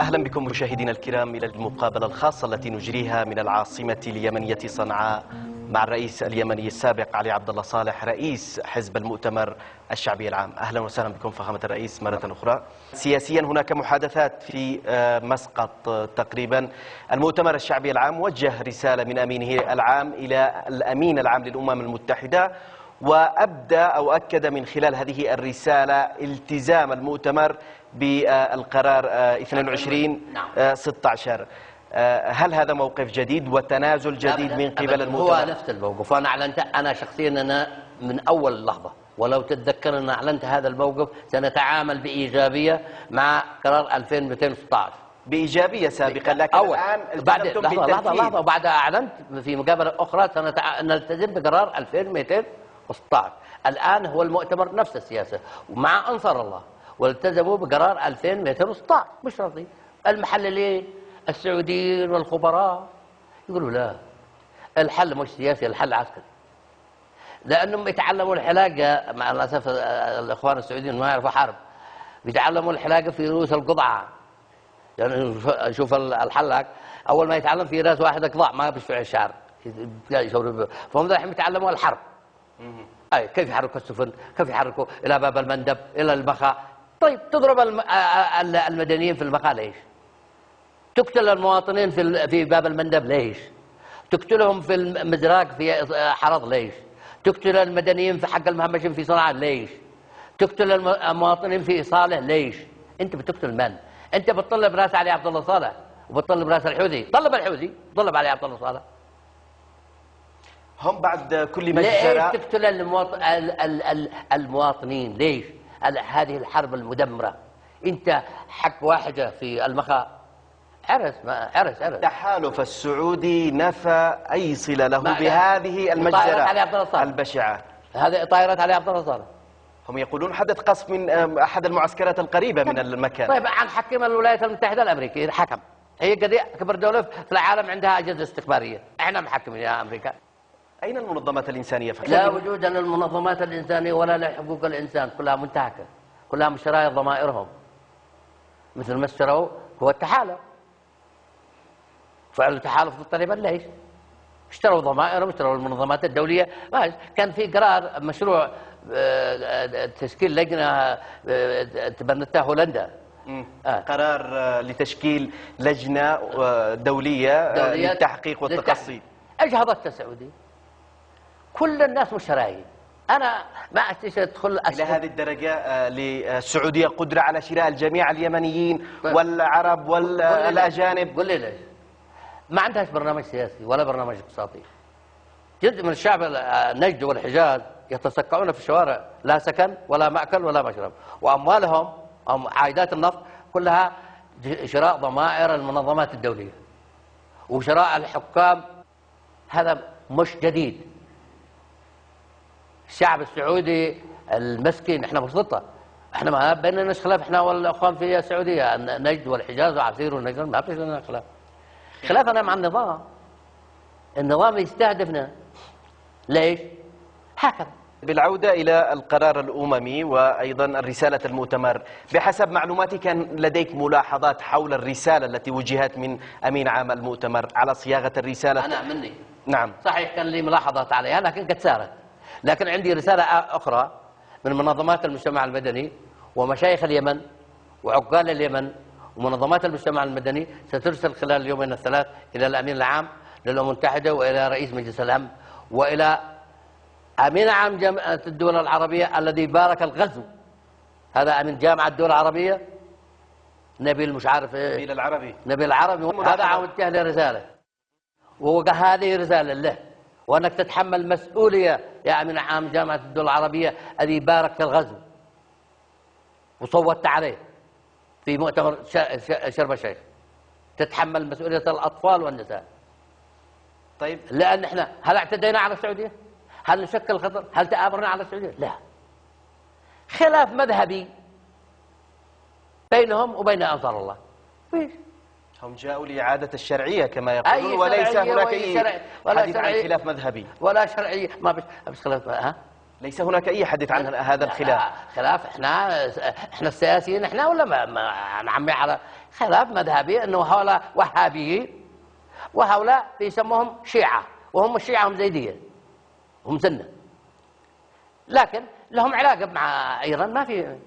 أهلا بكم مشاهدينا الكرام إلى المقابلة الخاصة التي نجريها من العاصمة اليمنية صنعاء مع الرئيس اليمني السابق علي عبد الله صالح رئيس حزب المؤتمر الشعبي العام. أهلا وسهلا بكم فخامة الرئيس مرة أخرى. سياسيا هناك محادثات في مسقط تقريبا. المؤتمر الشعبي العام وجه رسالة من أمينه العام إلى الأمين العام للأمم المتحدة، وأبدى أو أكد من خلال هذه الرسالة التزام المؤتمر بالقرار 22/16. هل هذا موقف جديد وتنازل جديد من قبل المؤتمر؟ هو نفس الموقف، وأنا أعلنت أنا شخصيا أنا من أول لحظة، ولو تتذكر أن أعلنت هذا الموقف سنتعامل بإيجابية مع قرار 2216 بإيجابية سابقا، لكن الآن بعد لحظة وبعدها أعلنت في مقابلة أخرى نلتزم بقرار 2216. الآن هو المؤتمر نفس السياسة ومع أنصار الله، والتزموا بقرار 2216. مش راضي المحللين السعوديين والخبراء يقولوا لا، الحل مش سياسي، الحل عسكري، لأنهم يتعلموا الحلاقة. مع الأسف الإخوان السعوديين ما يعرفوا حرب، يتعلموا الحلاقة في رؤوس القضعة. يعني شوف الحلاق أول ما يتعلم في راس واحد قضاع ما بيشفع الشعر، فهم الحين يتعلموا الحرب. أي كيف يحركوا السفن، كيف يحركوا إلى باب المندب إلى المخا. طيب تضرب المدنيين في المخا ليش؟ تقتل المواطنين في باب المندب ليش؟ تقتلهم في المزراق في حرض ليش؟ تقتل المدنيين في حق المهمشين في صنعاء ليش؟ تقتل المواطنين في صالح ليش؟ أنت بتقتل من؟ أنت بتطلب راس علي عبد الله صالح وبتطلب راس الحوثي، طلب الحوثي، طلب علي عبد الله صالح. هم بعد كل ما ليش تقتل المواطنين؟ ليش؟ هذه الحرب المدمرة. أنت حق واحدة في المخا عرس. التحالف السعودي نفى أي صلة له بهذه المجزرة البشعة. هذه طائرات علي عبد الله صالح. هم يقولون حدث قصف من أحد المعسكرات القريبة من المكان. طيب عن حكم الولايات المتحدة الأمريكية حكم، هي قد أكبر دولة في العالم عندها أجهزة استخبارية، إحنا محكمين يا أمريكا. أين المنظمات الإنسانية؟ لا وجود للمنظمات الإنسانية ولا لحقوق الإنسان، كلها منتهكة، كلها مشترية ضمائرهم مثل ما اشتروا هو التحالف. فعلوا تحالف ضد طالبان ليش؟ اشتروا ضمائرهم، اشتروا المنظمات الدولية. كان في قرار مشروع تشكيل لجنة تبنتها هولندا. قرار لتشكيل لجنة دولية للتحقيق والتقصي. أجهضت السعودية، كل الناس مشترين. أنا ما أدخل إلى هذه الدرجة للسعودية قدرة على شراء الجميع اليمنيين والعرب والأجانب. قل لي ليش؟ ما عندهاش برنامج سياسي ولا برنامج اقتصادي. جزء من الشعب نجد والحجاز يتسكعون في الشوارع، لا سكن ولا مأكل ولا مشرب، وأموالهم عائدات النفط كلها شراء ضمائر المنظمات الدولية وشراء الحكام. هذا مش جديد. الشعب السعودي المسكين احنا بسلطة، احنا ما بيننا خلاف احنا والاخوان في السعودية، نجد والحجاز وعسير والنجد ما فيش لنا خلاف. خلافنا مع النظام، النظام يستهدفنا ليش؟ هكذا. بالعودة إلى القرار الأممي وأيضا الرسالة المؤتمر، بحسب معلوماتي كان لديك ملاحظات حول الرسالة التي وجهت من أمين عام المؤتمر على صياغة الرسالة. أنا مني نعم صحيح كان لي ملاحظات عليها لكن قد سارت. لكن عندي رسالة أخرى من منظمات المجتمع المدني ومشايخ اليمن وعقال اليمن ومنظمات المجتمع المدني، سترسل خلال اليومين الثلاث إلى الأمين العام للأمم المتحدة وإلى رئيس مجلس الأمن وإلى أمين عام جامعة الدول العربية الذي بارك الغزو. هذا أمين جامعة الدول العربية نبيل مش عارف إيه، نبيل العربي. نبيل العربي. هذا عاودته له رسالة وهذه رسالة له، وأنك تتحمل مسؤولية يا أمين عام جامعة الدول العربية الذي بارك في الغزو وصوتت عليه في مؤتمر شرم الشيخ. تتحمل مسؤولية الأطفال والنساء. طيب، لأن احنا هل اعتدينا على السعودية؟ هل نشكل خطر؟ هل تآمرنا على السعودية؟ لا. خلاف مذهبي بينهم وبين أنصار الله. فيش. هم جاءوا لإعادة الشرعية كما يقولون، وليس هناك أي حديث عن خلاف مذهبي ولا شرعية. ما بس خلاف. ها؟ ليس هناك أي حديث عن هذا الخلاف. خلاف احنا السياسيين احنا ولا ما نعمي على خلاف مذهبي، انه هؤلاء وهابيين وهؤلاء يسموهم شيعة، وهم الشيعة هم زيدية، هم سنة، لكن لهم علاقة مع إيران. ما في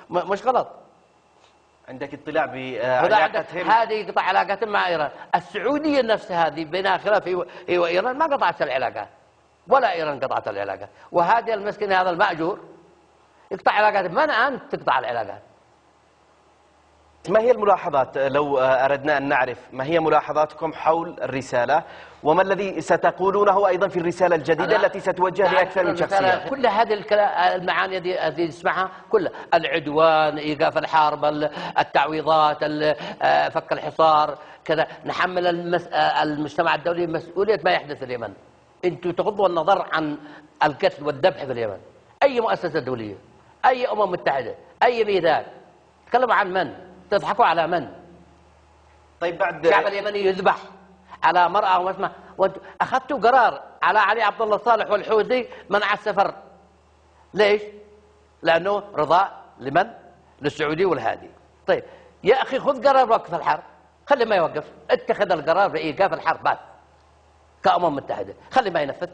مش غلط. عندك اطلاع بعلاقتهم؟ هذه يقطع علاقتهم مع إيران. السعودية نفسها هذه بينها خلاف هي وإيران، ما قطعت العلاقات ولا إيران قطعت العلاقات. وهذه المسكين هذا المأجور يقطع علاقات. من أنت تقطع العلاقات؟ ما هي الملاحظات، لو أردنا أن نعرف ما هي ملاحظاتكم حول الرسالة، وما الذي ستقولونه أيضا في الرسالة الجديدة التي ستوجه لأكثر من شخصية؟ كل هذه المعاني التي نسمعها، كل العدوان، إيقاف الحرب، التعويضات، فك الحصار، كذا. نحمل المجتمع الدولي مسؤولية ما يحدث في اليمن. أنتم تغضوا النظر عن القتل والذبح في اليمن. أي مؤسسة دولية، أي أمم متحدة، أي ميثاق، تكلموا عن من؟ تضحكوا على من؟ طيب، بعد الشعب اليمني يذبح على مرأة ومسمى، وانتم اخذتوا قرار على علي عبد الله صالح والحوثي منع السفر. ليش؟ لانه رضاء لمن؟ للسعودي والهادي. طيب يا اخي، خذ قرار وقف الحرب، خلي ما يوقف. اتخذ القرار بايقاف الحرب بس كأمم متحدة، خلي ما ينفذ.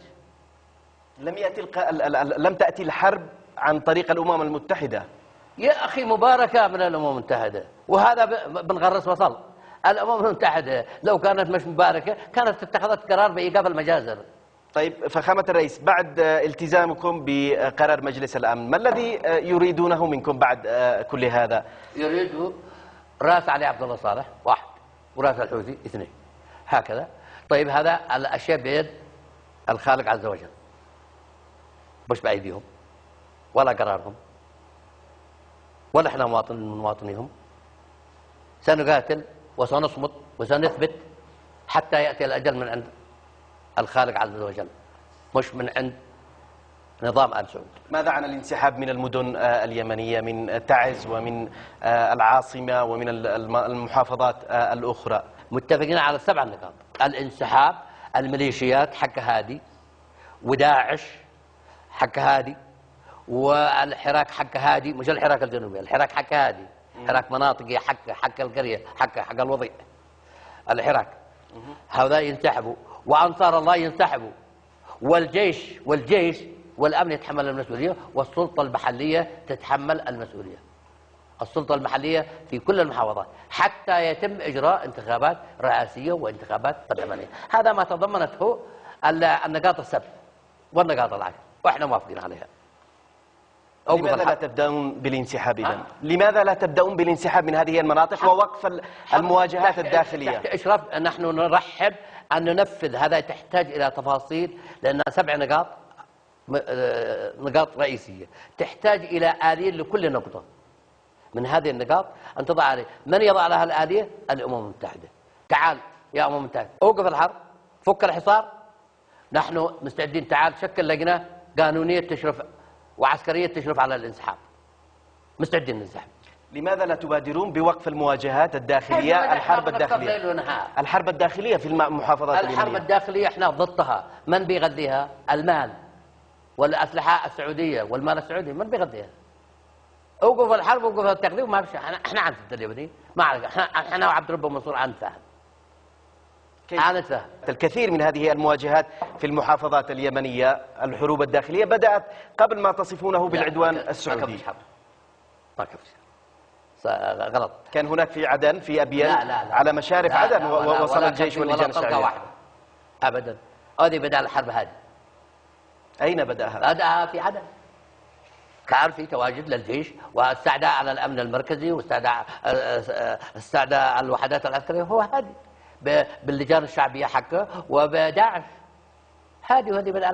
لم تأتي الحرب عن طريق الأمم المتحدة يا أخي، مباركة من الأمم المتحدة، وهذا بنغرس وصل. الأمم المتحدة لو كانت مش مباركة كانت اتخذت قرار بإيقاف المجازر. طيب، فخامة الرئيس، بعد التزامكم بقرار مجلس الأمن، ما الذي يريدونه منكم بعد كل هذا؟ يريدوا رأس علي عبد الله صالح 1، ورأس الحوثي 2، هكذا. طيب، هذا الأشياء بيد الخالق عز وجل، مش بأيديهم ولا قرارهم، ولا احنا مواطن من مواطنيهم. سنقاتل وسنصمت وسنثبت حتى يأتي الأجل من عند الخالق عز وجل، مش من عند نظام آل سعود. ماذا عن الانسحاب من المدن اليمنية، من تعز ومن العاصمة ومن المحافظات الأخرى؟ متفقين على 7 نقاط: الانسحاب، الميليشيات حق هادي، وداعش حق هادي، والحراك حق هادي، مش الحراك الجنوبي، الحراك حق هادي، حراك مناطقي حق القرية، حق الوضيع، الحراك. هؤلاء ينسحبوا، وأنصار الله ينسحبوا، والجيش والأمن يتحمل المسؤولية، والسلطة المحلية تتحمل المسؤولية. السلطة المحلية في كل المحافظات حتى يتم إجراء انتخابات رئاسية وانتخابات برلمانية. هذا ما تضمنته النقاط ال7 والنقاط ال10، وإحنا موافقين عليها. لماذا لا تبدأون بالانسحاب إذن؟ لماذا لا تبدأون بالانسحاب من هذه المناطق ووقف المواجهات الداخلية؟ تحت إشراف نحن نرحب أن ننفذ. هذا تحتاج إلى تفاصيل، لأنها 7 نقاط رئيسية، تحتاج إلى آلية لكل نقطة من هذه النقاط أن تضع آلية. من يضع لها الآلية؟ الأمم المتحدة. تعال يا أمم المتحدة، أوقف الحرب، فك الحصار، نحن مستعدين. تعال شكل لجنة قانونية تشرف وعسكرية تشرف على الانسحاب، مستعدين ننسحب. لماذا لا تبادرون بوقف المواجهات الداخلية، الحرب الداخلية؟ الحرب الداخلية في المحافظات اليمنية. الحرب الداخلية احنا ضدها. من بيغذيها؟ المال والأسلحة السعودية والمال السعودي، من بيغذيها؟ اوقف الحرب، اوقف التغذية، وما بشي. احنا عن اليمنيين ما اعرف، احنا وعبد ربه منصور عن فهم. الكثير من هذه المواجهات في المحافظات اليمنية، الحروب الداخلية بدأت قبل ما تصفونه بالعدوان السعودي. ما كفش، غلط. كان هناك في عدن، في أبيان، على مشارف عدن، ووصل الجيش واللجان الشعبية. أبدا. هذه بدأ الحرب هذه. أين بدأها؟ بدأها في عدن. كان في تواجد للجيش واستعداء على الأمن المركزي، واستعداء الوحدات العسكرية. هو هذه باللجان الشعبيه حقه وبداعش. هذه بدأ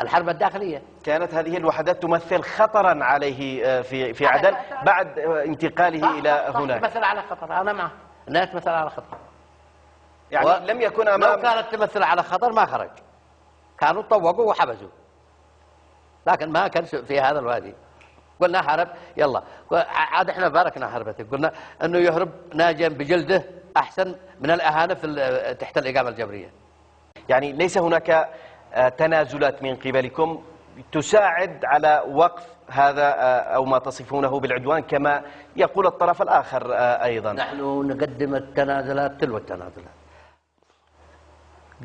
الحرب الداخليه. كانت هذه الوحدات تمثل خطرا عليه في عدن بعد انتقاله إلى هناك. تمثل على خطر، أنا معه أنها تمثل على خطر. يعني لم يكن أمام، لو كانت تمثل على خطر ما خرج، كانوا طوقوا وحبسوا، لكن ما كان في هذا الوادي. قلنا هرب، يلا عاد احنا باركنا حربته، قلنا انه يهرب ناجيا بجلده احسن من الاهانه تحت الاقامه الجبريه. يعني ليس هناك تنازلات من قبلكم تساعد على وقف هذا أو ما تصفونه بالعدوان كما يقول الطرف الآخر أيضا؟ نحن نقدم التنازلات تلو التنازلات.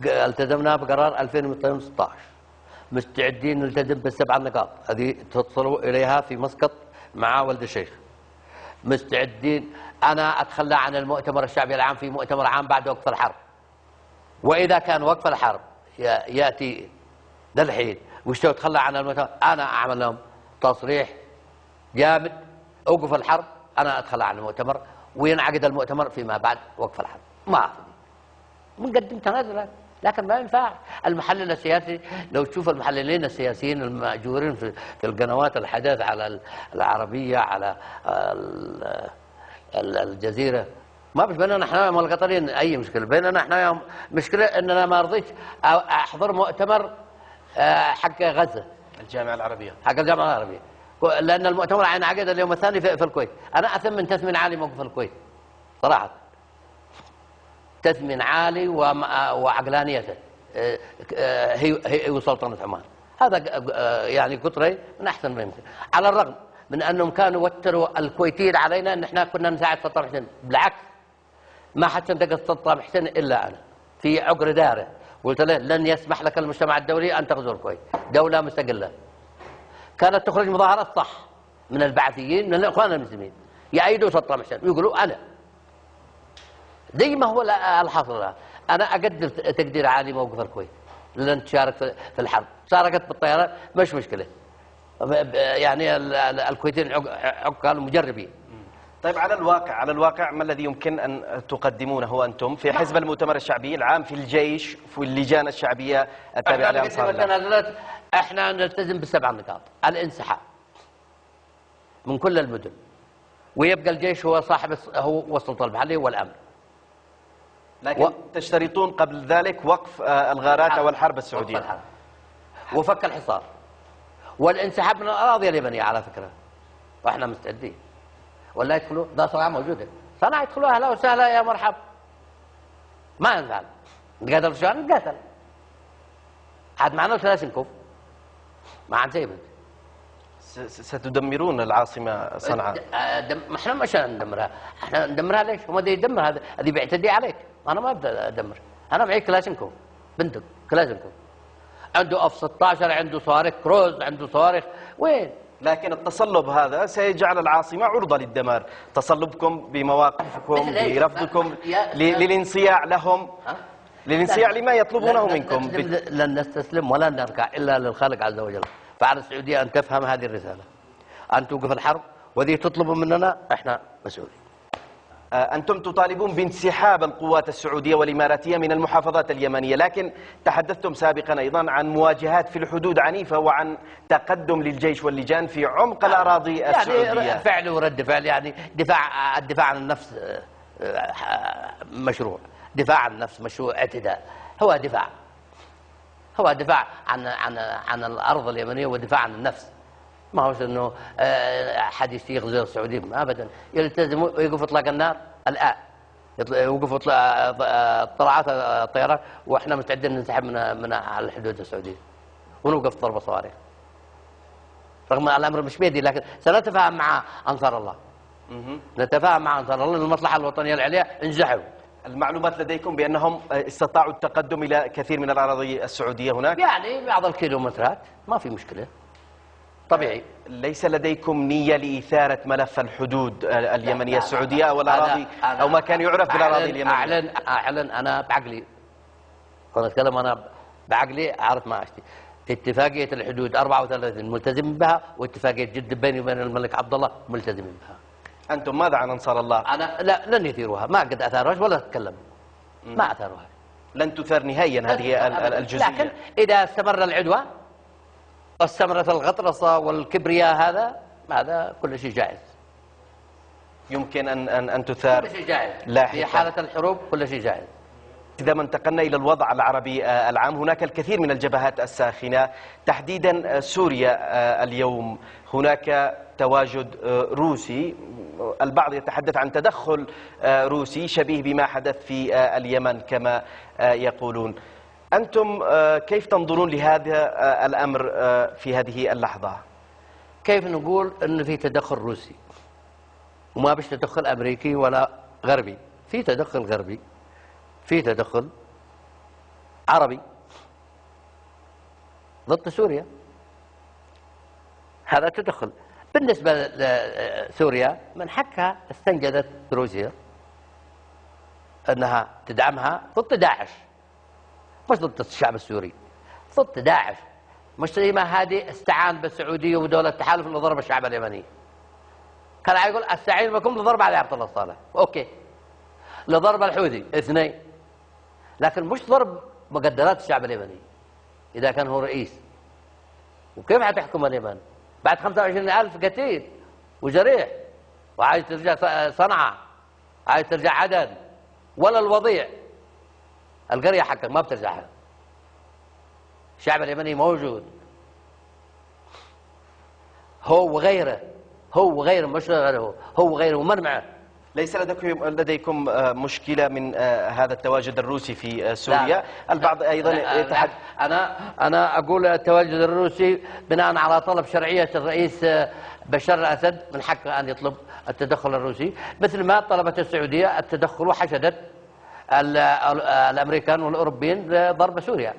التزمنا بقرار 2216، مستعدين نلتزم بالسبع نقاط هذه تتصلوا إليها في مسقط مع ولد الشيخ. مستعدين، أنا أتخلى عن المؤتمر الشعبي العام في مؤتمر عام بعد وقف الحرب، وإذا كان وقف الحرب يأتي للحين وش تخلى عن المؤتمر، أنا أعمل لهم تصريح جامد، أوقف الحرب، أنا أتخلى عن المؤتمر وينعقد المؤتمر فيما بعد وقف الحرب. ما أعرف، بنقدم تنازلات، لكن ما ينفع. المحلل السياسي لو تشوف المحللين السياسيين المأجورين في القنوات الحدث على العربية، على الجزيرة، ما بش بيننا احنا والقطريين اي مشكله، بيننا احنا مشكله اننا ما رضيتش احضر مؤتمر حق غزه، الجامعه العربيه، حق الجامعه العربيه، لان المؤتمر عقد اليوم الثاني في الكويت. انا اثمن تثمين عالي موقف الكويت صراحه، تثمين عالي وعقلانيته هي وسلطنه عمان. هذا يعني قطري من احسن ما يمكن، على الرغم من انهم كانوا وتروا الكويتيين علينا ان احنا كنا نساعد صدام حسين. بالعكس، ما حد انتقد صدام حسين الا انا في عقر داره، قلت له لن يسمح لك المجتمع الدولي ان تغزو الكويت، دوله مستقله. كانت تخرج مظاهرات صح من البعثيين من الاخوان المسلمين يأيدوا صدام حسين ويقولوا انا زي ما هو الحاصل الان. انا اقدر تقدير عالي موقف الكويت لن تشارك في الحرب، شاركت بالطيران مش مشكله، يعني الكويتيين عقال مجربين. طيب على الواقع ما الذي يمكن أن تقدمونه أنتم في حزب المؤتمر الشعبي العام، في الجيش، في اللجان الشعبية التابعة لأنصار الله؟ احنا نلتزم بالسبع نقاط: الانسحاب من كل المدن، ويبقى الجيش هو هو السلطة المحلية والأمن. لكن تشترطون قبل ذلك وقف الغارات أو الحرب السعودية وفك الحصار والانسحاب من الأراضي اليمنية على فكرة، واحنا مستعدين. ولا يدخلوا، ده صراحة موجودة، صنعاء يدخلوا أهلا وسهلا يا مرحب، ما نزعل، نقاتل شو نقاتل، عاد معنا ثلاث نكوف ما عاد زي ستدمرون العاصمة صنعاء. ما احنا مش ندمرها، احنا ندمرها ليش؟ هو ده يدمر، هذه بيعتدي عليك، انا ما ابدا ادمر، انا معي كلاشنكوف، بندق كلاشنكوف، عنده اف 16، عنده صواريخ كروز، عنده صواريخ، وين؟ لكن التصلب هذا سيجعل العاصمة عرضة للدمار، تصلبكم بمواقفكم، برفضكم للانصياع لهم، للانصياع لما يطلبونه منكم. لن نستسلم ولن نركع إلا للخالق عز وجل. فعلى السعودية أن تفهم هذه الرسالة، أن توقف الحرب، وذي تطلب مننا إحنا مسؤولين. أنتم تطالبون بانسحاب القوات السعودية والإماراتية من المحافظات اليمنية، لكن تحدثتم سابقا أيضا عن مواجهات في الحدود عنيفة وعن تقدم للجيش واللجان في عمق الأراضي السعودية. يعني فعل ورد فعل، يعني الدفاع عن النفس مشروع، دفاع عن النفس مشروع، اعتداء، هو دفاع عن الأرض اليمنية ودفاع عن النفس. ما هوش انه حد يغزو السعوديه ابدا، يلتزم ويوقف اطلاق النار الان، يوقف طلعات الطيران، واحنا مستعدين ننسحب من على الحدود السعوديه ونوقف ضرب الصواريخ، رغم الامر مش بيدي، لكن سنتفاهم مع انصار الله. نتفاهم مع انصار الله للمصلحه الوطنيه العليا، انسحبوا. المعلومات لديكم بانهم استطاعوا التقدم الى كثير من الاراضي السعوديه هناك؟ يعني بعض الكيلومترات ما في مشكله، طبيعي. ليس لديكم نية لإثارة ملف الحدود اليمنية السعودية أو الأراضي أو ما كان يعرف بالأراضي اليمنية؟ أعلن أنا بعقلي، كنت أتكلم أنا بعقلي، أعرف ما أشتي. اتفاقية الحدود 34 ملتزم بها، واتفاقية جدة بيني وبين الملك عبد الله ملتزم بها. أنتم ماذا عن أنصار الله؟ أنا لا، لن يثيروها، ما قد أثاروش ولا تكلم. ما أثروها. لن تثار نهائيا هذه الجزئية. لكن إذا استمر العدوى واستمرت الغطرسة والكبرياء هذا كل شيء جائز. يمكن أن تثار كل شيء جائز لاحقا. في حالة الحروب كل شيء جائز. إذا ما انتقلنا إلى الوضع العربي العام، هناك الكثير من الجبهات الساخنة، تحديدا سوريا. اليوم هناك تواجد روسي، البعض يتحدث عن تدخل روسي شبيه بما حدث في اليمن كما يقولون. أنتم كيف تنظرون لهذا الأمر في هذه اللحظة؟ كيف نقول أنه في تدخل روسي وما بش تدخل أمريكي ولا غربي؟ في تدخل غربي، في تدخل عربي ضد سوريا. هذا تدخل. بالنسبة لسوريا من حقها استنجدت روسيا أنها تدعمها ضد داعش، مش ضد الشعب السوري، ضد داعش. مش زي ما هذه استعان بالسعودية ودولة التحالف لضرب الشعب اليمني. كان يقول استعين بكم لضرب علي عبد الله الصالح، اوكي، لضرب الحوثي اثنين، لكن مش ضرب مقدرات الشعب اليمني اذا كان هو رئيس. وكيف حتحكم اليمن بعد 25,000 قتيل وجريح، وعايز ترجع صنعاء، عايز ترجع عدن، ولا الوضيع القرية حقك ما بترجعها. الشعب اليمني موجود، هو وغيره مش غيره، هو وغيره ومن معه. ليس لديكم مشكلة من هذا التواجد الروسي في سوريا؟ البعض أيضا يتحدث. أنا أقول التواجد الروسي بناء على طلب شرعية الرئيس بشار الأسد، من حقه أن يطلب التدخل الروسي، مثل ما طلبت السعودية التدخل وحشدت الأمريكان والأوروبيين لضرب سوريا،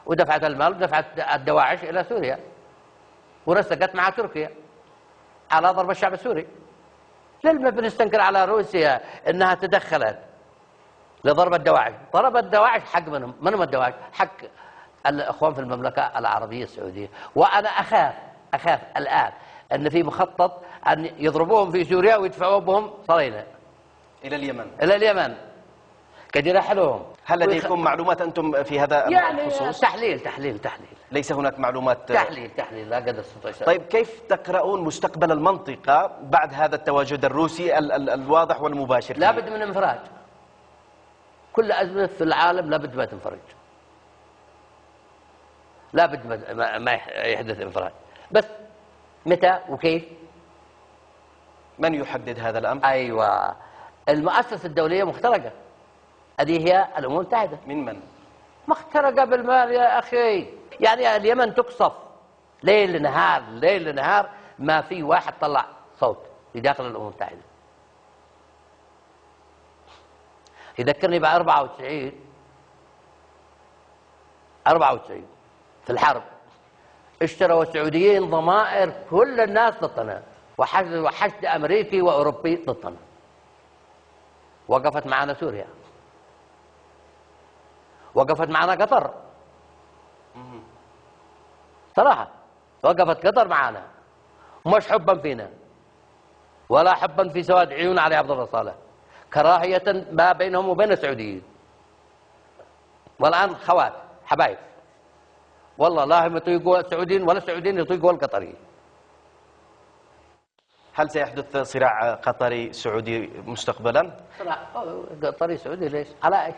ودفعت المال ودفعت الدواعش إلى سوريا، ورسقت مع تركيا على ضرب الشعب السوري. لما بنستنكر على روسيا انها تدخلت لضرب الدواعش؟ ضرب الدواعش حق منهم، منهم الدواعش؟ حق الاخوان في المملكه العربيه السعوديه. وانا اخاف الان ان في مخطط ان يضربوهم في سوريا ويدفعوا بهم صلينا الى اليمن قد يرحلوهم. هل لديكم معلومات انتم في هذا الخصوص؟ تحليل ليس هناك معلومات. تحليل لا قدر استطيع. طيب كيف تقرؤون مستقبل المنطقة بعد هذا التواجد الروسي الواضح والمباشر؟ لابد من انفراج. كل أزمة في العالم لابد ما تنفرج، لابد ما يحدث انفراج، بس متى وكيف؟ من يحدد هذا الأمر؟ أيوة، المؤسسة الدولية مخترقة، هذه هي الأمم المتحدة. من؟ مخترقة بالمال يا أخي. يعني اليمن تقصف ليل نهار ما في واحد طلع صوت في داخل الأمم المتحدة. يذكرني ب 94 في الحرب اشتروا السعوديين ضمائر كل الناس ضدنا، وحشد أمريكي وأوروبي ضدنا. وقفت معنا سوريا، وقفت معنا قطر، صراحة وقفت قطر معنا، مش حبا فينا ولا حبا في سواد عيون علي عبد الله صالح، كراهية ما بينهم وبين السعوديين. والآن خوات حبايب، والله لا هم يطيقوا السعوديين ولا السعوديين يطيقوا القطريين. هل سيحدث صراع قطري سعودي مستقبلا؟ صراع قطري سعودي ليش؟ على ايش؟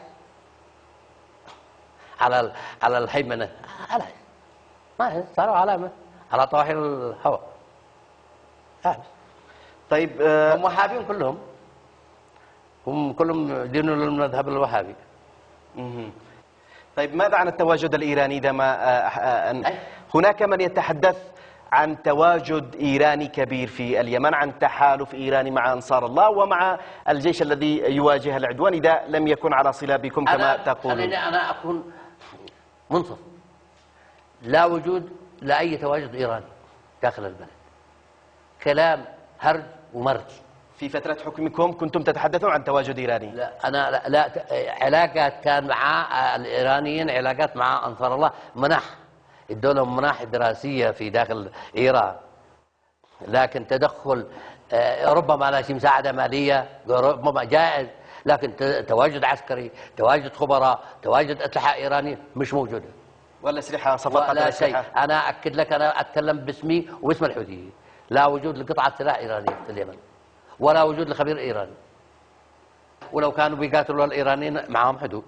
على الهيمنة، على ايش؟ ما صاروا علامة على طواحن الهواء. طيب هم وهابيين كلهم، هم كلهم دينهم المذهب الوهابي. طيب ماذا عن التواجد الإيراني؟ إذا ما هناك من يتحدث عن تواجد إيراني كبير في اليمن، عن تحالف إيراني مع أنصار الله ومع الجيش الذي يواجه العدوان إذا لم يكن على صلة بكم كما تقولون. خليني أنا أكون منصف، لا وجود لأي تواجد إيراني داخل البلد، كلام هرج ومرج. في فترة حكمكم كنتم تتحدثون عن تواجد إيراني؟ لا، أنا لا علاقات كان مع الإيرانيين، علاقات مع أنصار الله، منح الدولة مناح دراسية في داخل إيران، لكن تدخل ربما لا شيء مساعدة مالية ربما جائز، لكن تواجد عسكري، تواجد خبراء، تواجد اسلحه ايرانيه مش موجوده والأسلحة صفقات ولا شيء. الأسلحة. انا اكد لك، انا اتكلم باسمي وباسم الحوثيين، لا وجود لقطعه سلاح ايرانيه في اليمن ولا وجود لخبير ايراني. ولو كانوا بيقاتلوا الايرانيين معهم حدود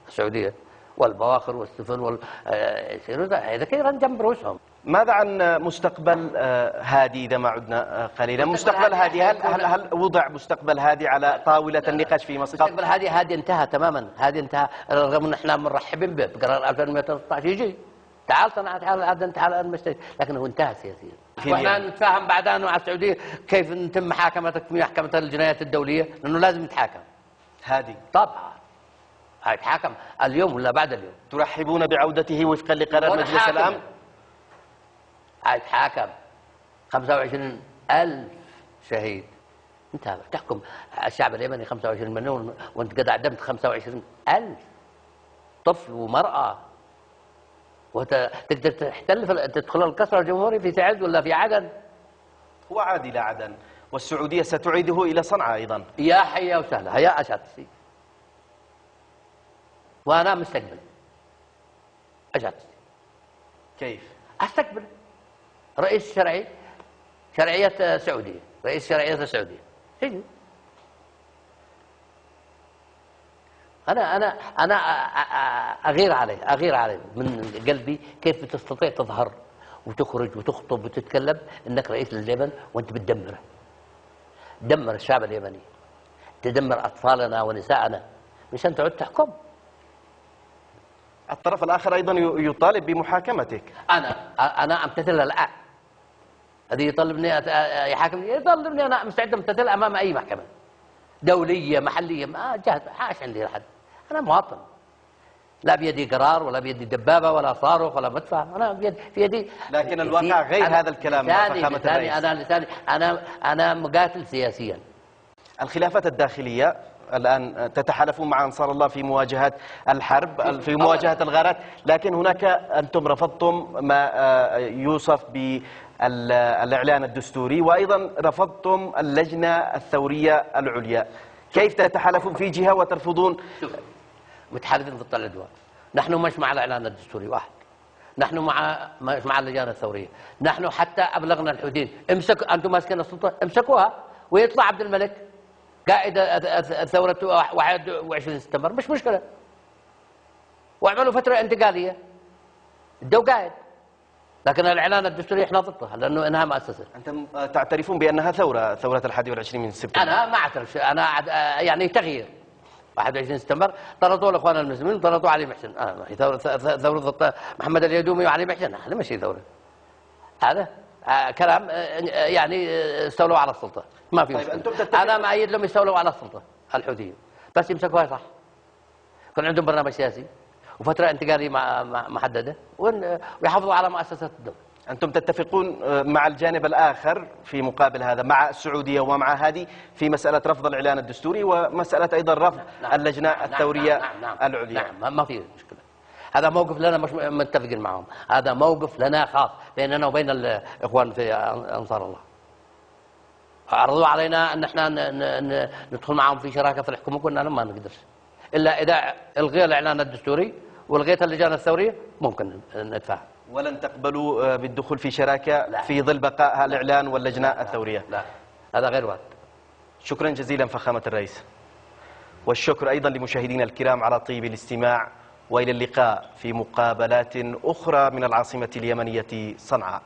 السعوديه والبواخر والسفن اذا ايران جنب رؤوسهم. ماذا عن مستقبل هادي إذا ما عدنا قليلا؟ مستقبل هادي، هل وضع مستقبل هادي على طاولة النقاش في مسقط؟ مستقبل هادي انتهى تماما، هادي انتهى، رغم ان احنا مرحبين به بقرار 2113 يجي تعال صنع تعال انت على المستوى، لكن هو انتهى سياسيا. واحنا نتفاهم بعدين مع السعوديه كيف يتم محاكمتك في محكمه الجنايات الدوليه، لانه لازم يتحاكم. هادي طبعا هيتحاكم اليوم ولا بعد اليوم. ترحبون بعودته وفقا لقرار مجلس الأمن؟ هيتحاكم 25,000 شهيد. انت تحكم الشعب اليمني 25 مليون وانت قد اعدمت 25,000 طفل ومرأة، وتقدر تدخل القصر الجمهوري في تعز ولا في عدن؟ هو عاد إلى عدن والسعودية ستعيده إلى صنعاء أيضا. يا حيا وسهلا، يا أشاتسي، وأنا مستقبل أشاتسي. كيف؟ أستقبل رئيس شرعي، شرعية سعودية، رئيس شرعية السعودية. أنا أغير عليه من قلبي. كيف تستطيع تظهر وتخرج وتخطب وتتكلم إنك رئيس لليمن وأنت بتدمره؟ دمر الشعب اليمني، تدمر أطفالنا ونساءنا مشان تعود تحكم. الطرف الآخر أيضا يطالب بمحاكمتك. أنا أمتثل الآن. الذي يطالبني يحاكمني يطالبني، أنا مستعد أمتثل أمام أي محكمة دولية محلية، ما جهد حاش عندي أحد. أنا مواطن، لا بيدي قرار ولا بيدي دبابة ولا صاروخ ولا مدفع، أنا في يدي. لكن الواقع غير هذا الكلام. فخامة الرئيس، أنا مقاتل سياسيا. الخلافات الداخلية الآن تتحالفون مع أنصار الله في مواجهة الحرب، في مواجهة الغارات، لكن هناك أنتم رفضتم ما يوصف بالإعلان الدستوري، وأيضا رفضتم اللجنة الثورية العليا. كيف تتحالفون في جهة وترفضون؟ متحالفين ضد العدوان. نحن مش مع الإعلان الدستوري واحد، نحن مع اللجان الثورية. نحن حتى أبلغنا الحوثيين امسكوا، أنتم ماسكين السلطة امسكوها، ويطلع عبد الملك قائد الثورة 21 سبتمبر، مش مشكلة، واعملوا فترة انتقالية ادوا قائد. لكن الإعلان الدستوري احنا ضده لأنه إنها مؤسسة. أنتم تعترفون بأنها ثورة 21 من سبتمبر؟ أنا ما أعترف، أنا يعني تغيير. 21 سبتمبر طردوا الإخوان المسلمين وطردوا علي محسن، ثورة ضد محمد اليدومي وعلي محسن، هذا مش ثورة، هذا كلام يعني استولوا على السلطة، ما في مشكلة. أنا مؤيد لهم يستولوا على السلطة الحوثيين، بس يمسكوها صح، يكون عندهم برنامج سياسي وفترة انتقالية محددة ويحافظوا على مؤسسات الدولة. أنتم تتفقون مع الجانب الآخر في مقابل هذا، مع السعودية ومع هذه، في مسألة رفض الإعلان الدستوري ومسألة أيضا رفض اللجنة الثورية العليا. نعم، ما في مشكلة. هذا موقف لنا مش متفقين معهم، هذا موقف لنا خاص بيننا وبين الإخوان في أنصار الله. عرضوا علينا أن احنا ندخل معهم في شراكة في الحكومة، قلنا لهم ما نقدرش إلا إذا ألغي الإعلان الدستوري والغيت اللجان الثورية ممكن نتفاهم. ولن تقبلوا بالدخول في شراكة لا. في ظل بقاء الإعلان واللجنة الثورية؟ لا، هذا غير وارد. شكرا جزيلا فخامة الرئيس، والشكر أيضا لمشاهدينا الكرام على طيب الاستماع، وإلى اللقاء في مقابلات أخرى من العاصمة اليمنية صنعاء.